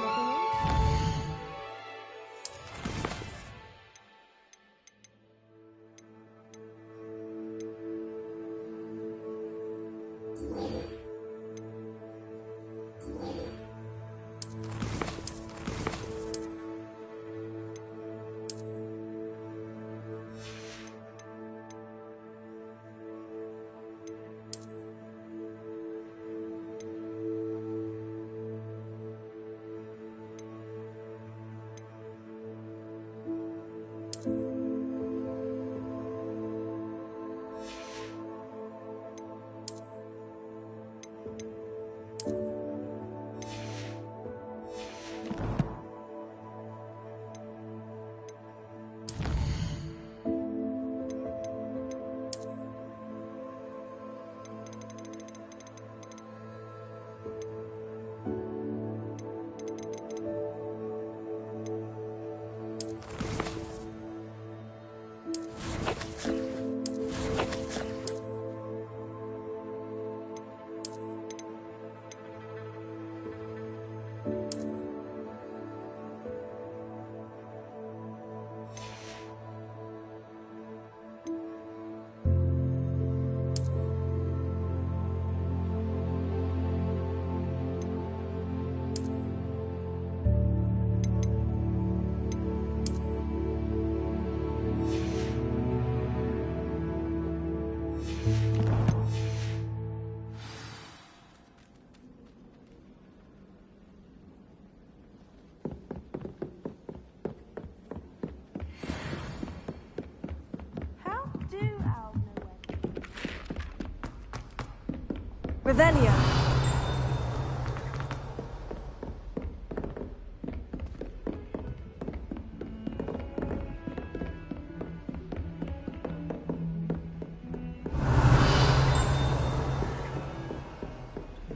Revelio.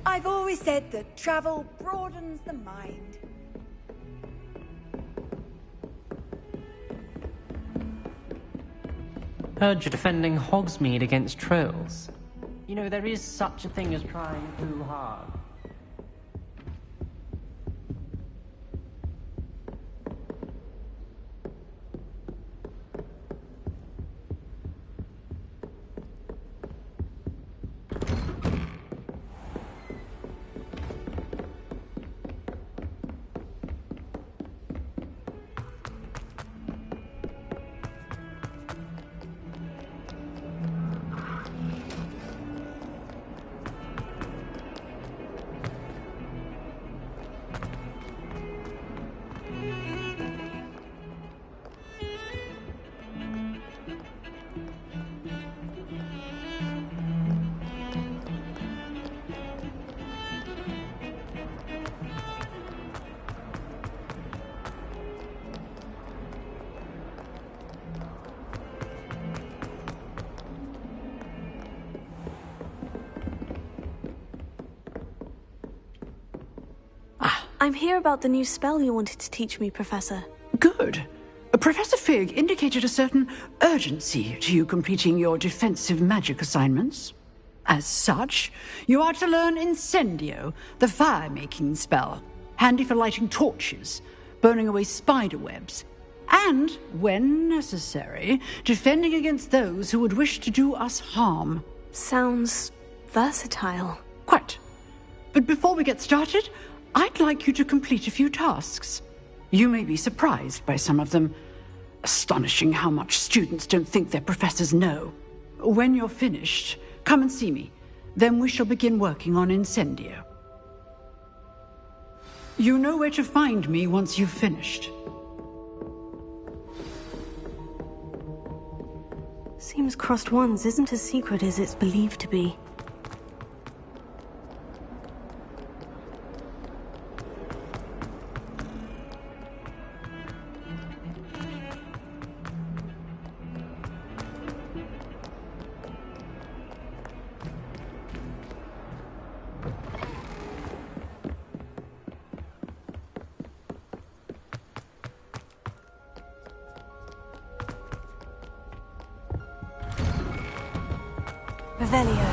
I've always said that travel broadens the mind. Heard you're defending Hogsmeade against trolls. You know, there is such a thing as trying too hard. I'm here about the new spell you wanted to teach me, Professor. Good. Professor Fig indicated a certain urgency to you completing your defensive magic assignments. As such, you are to learn Incendio, the fire-making spell, handy for lighting torches, burning away spider webs, and, when necessary, defending against those who would wish to do us harm. Sounds versatile. Quite. But before we get started, I'd like you to complete a few tasks. You may be surprised by some of them. Astonishing how much students don't think their professors know. When you're finished, come and see me. Then we shall begin working on Incendio. You know where to find me once you've finished. Seems Crossed Wands isn't as secret as it's believed to be. Revelio.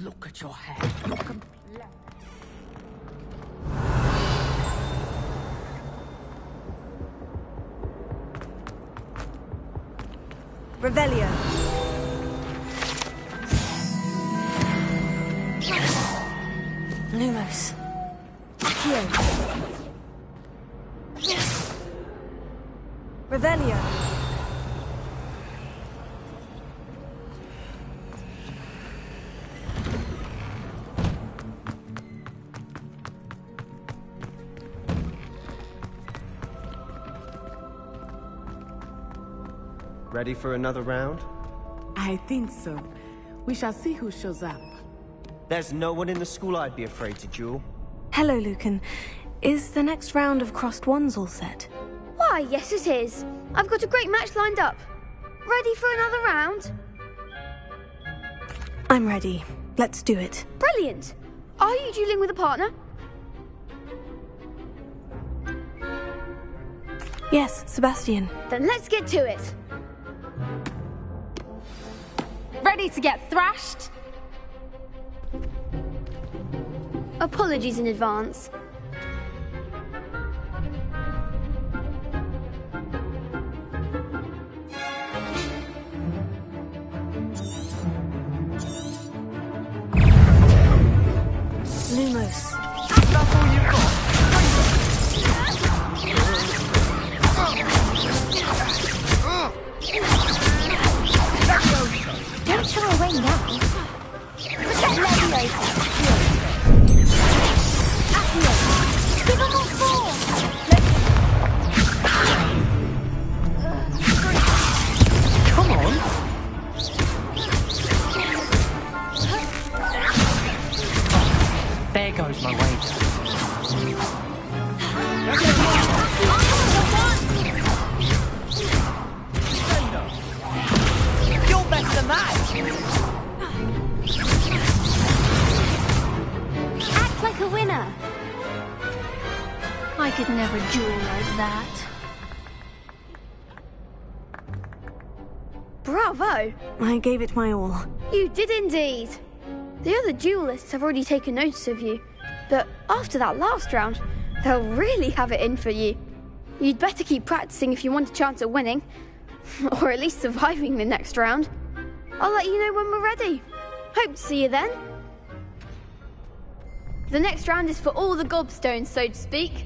Look at your hair. Look at... Revelio. Lumos. Accio. Revelio. Ready for another round? I think so. We shall see who shows up. There's no one in the school I'd be afraid to duel. Hello, Lucan. Is the next round of Crossed Wands all set? Why, yes it is. I've got a great match lined up. Ready for another round? I'm ready. Let's do it. Brilliant. Are you dueling with a partner? Yes, Sebastian. Then let's get to it. Ready to get thrashed? Apologies in advance. Lumos. That's all you've got. Don't shy away now. Leviosa. Accio. Give them all four. Come on. There goes my wager. You're better than that! Act like a winner. I could never duel like that. Bravo! I gave it my all. You did indeed. The other duelists have already taken notice of you, but after that last round, they'll really have it in for you. You'd better keep practicing if you want a chance at winning, or at least surviving the next round. I'll let you know when we're ready. Hope to see you then. The next round is for all the gobstones, so to speak.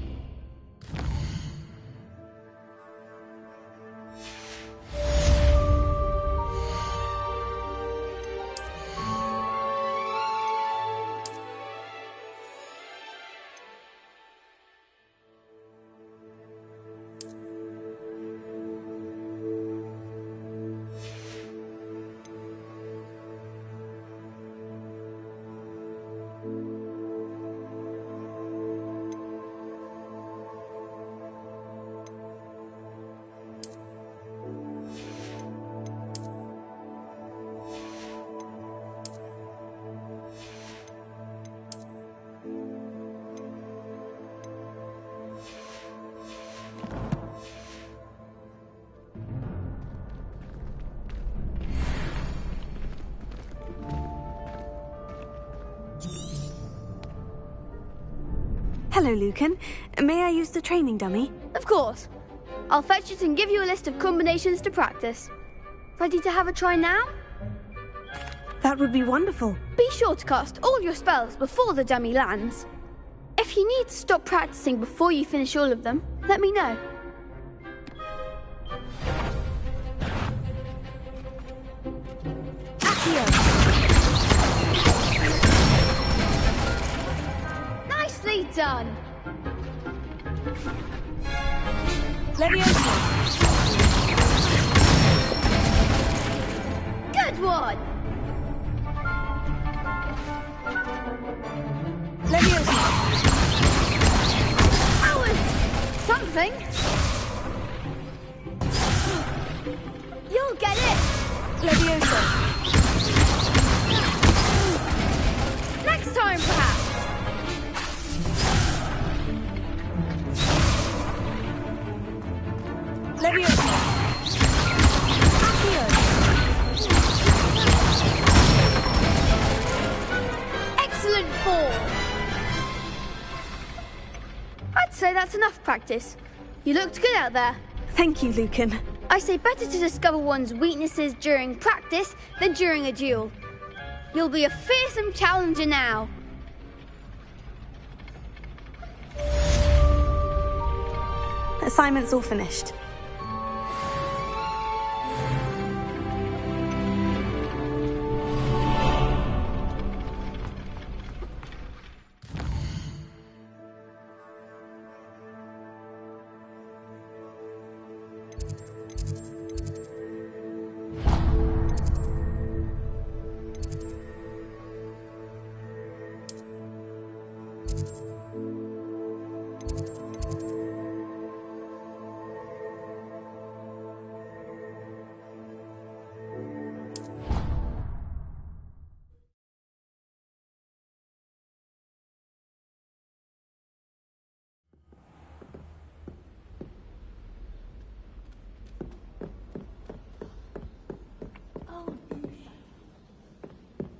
Hello, Lucan. May I use the training dummy? Of course. I'll fetch it and give you a list of combinations to practice. Ready to have a try now? That would be wonderful. Be sure to cast all your spells before the dummy lands. If you need to stop practicing before you finish all of them, let me know. Nicely done! Leviosa! Good one! Leviosa! That was something! You'll get it! Leviosa! Next time, perhaps! Leviosa! Accio! Excellent form! I'd say that's enough practice. You looked good out there. Thank you, Lucan. I say better to discover one's weaknesses during practice than during a duel. You'll be a fearsome challenger now. Assignment's all finished.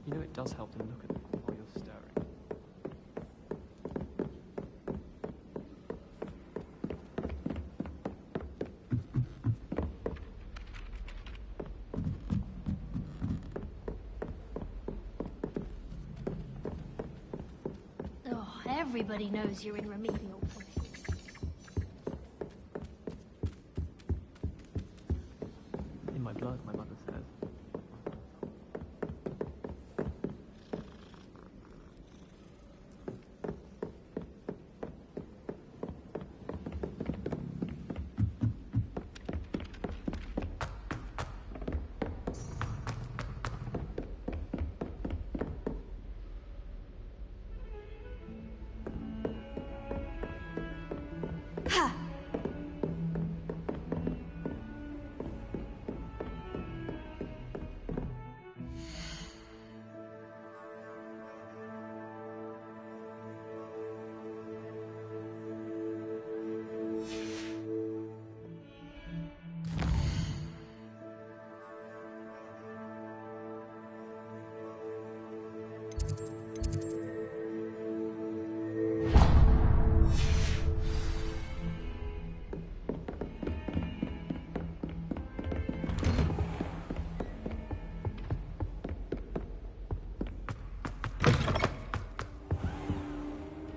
You know it does help to look at them while you're stirring. Oh, everybody knows you're in remedial for it. In my blood, my mother says.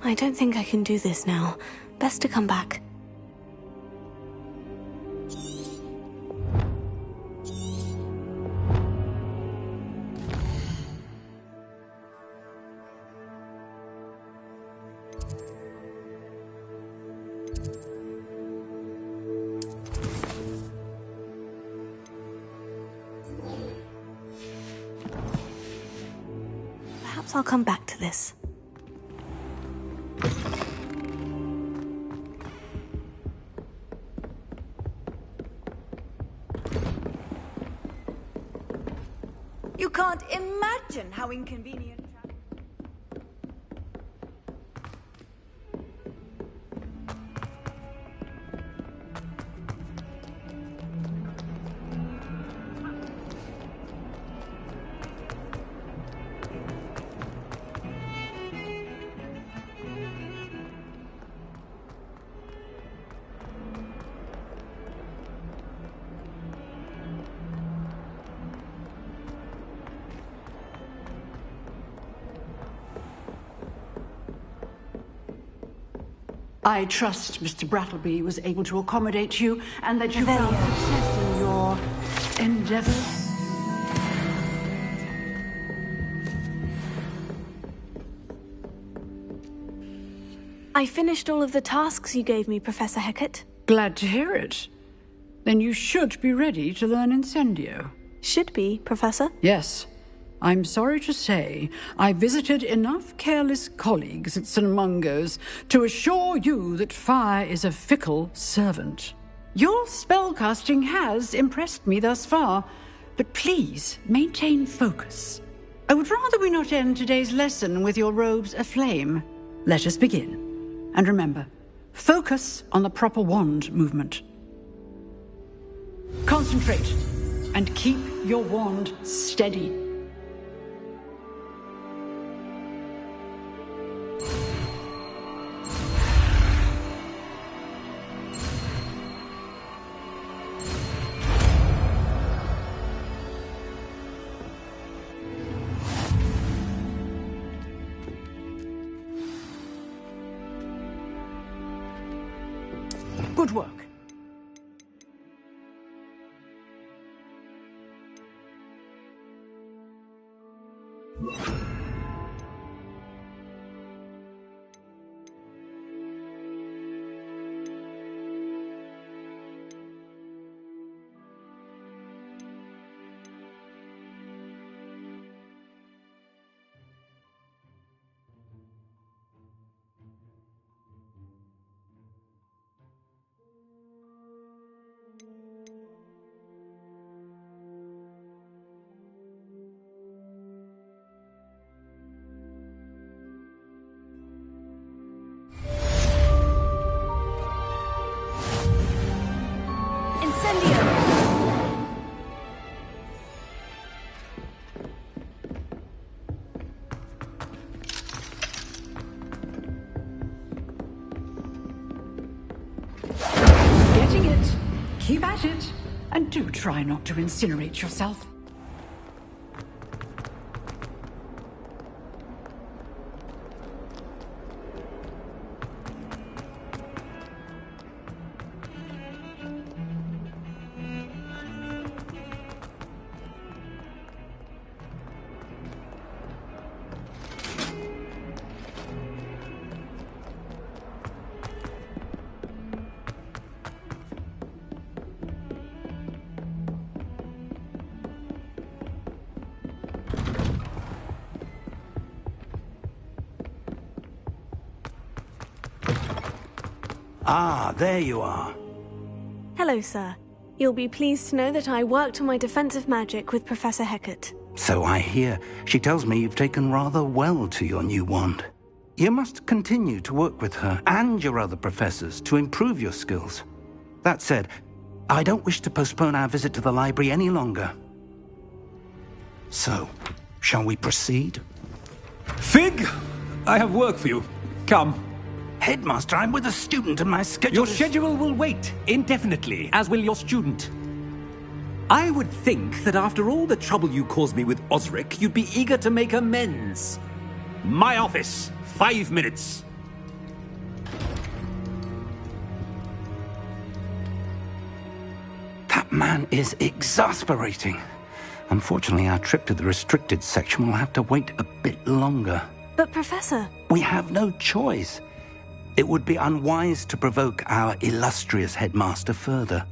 I don't think I can do this now. Best to come back. Perhaps I'll come back to this. You can't imagine how inconvenient. I trust Mr. Brattleby was able to accommodate you and that you found success in your endeavors. I finished all of the tasks you gave me, Professor Hecat. Glad to hear it. Then you should be ready to learn Incendio. Should be, Professor? Yes. I'm sorry to say, I visited enough careless colleagues at St. Mungo's to assure you that fire is a fickle servant. Your spellcasting has impressed me thus far, but please maintain focus. I would rather we not end today's lesson with your robes aflame. Let us begin. And remember, focus on the proper wand movement. Concentrate and keep your wand steady. Good work. Getting it. Keep at it. And do try not to incinerate yourself. Ah, there you are. Hello, sir. You'll be pleased to know that I worked on my defensive magic with Professor Hecat. So I hear. She tells me you've taken rather well to your new wand. You must continue to work with her and your other professors to improve your skills. That said, I don't wish to postpone our visit to the library any longer. So, shall we proceed? Fig! I have work for you. Come. Headmaster, I'm with a student and my schedule Your schedule will wait indefinitely, as will your student. I would think that after all the trouble you caused me with Osric, you'd be eager to make amends. My office, 5 minutes. That man is exasperating. Unfortunately, our trip to the restricted section will have to wait a bit longer. But, Professor... We have no choice. It would be unwise to provoke our illustrious headmaster further.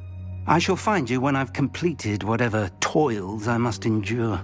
I shall find you when I've completed whatever toils I must endure.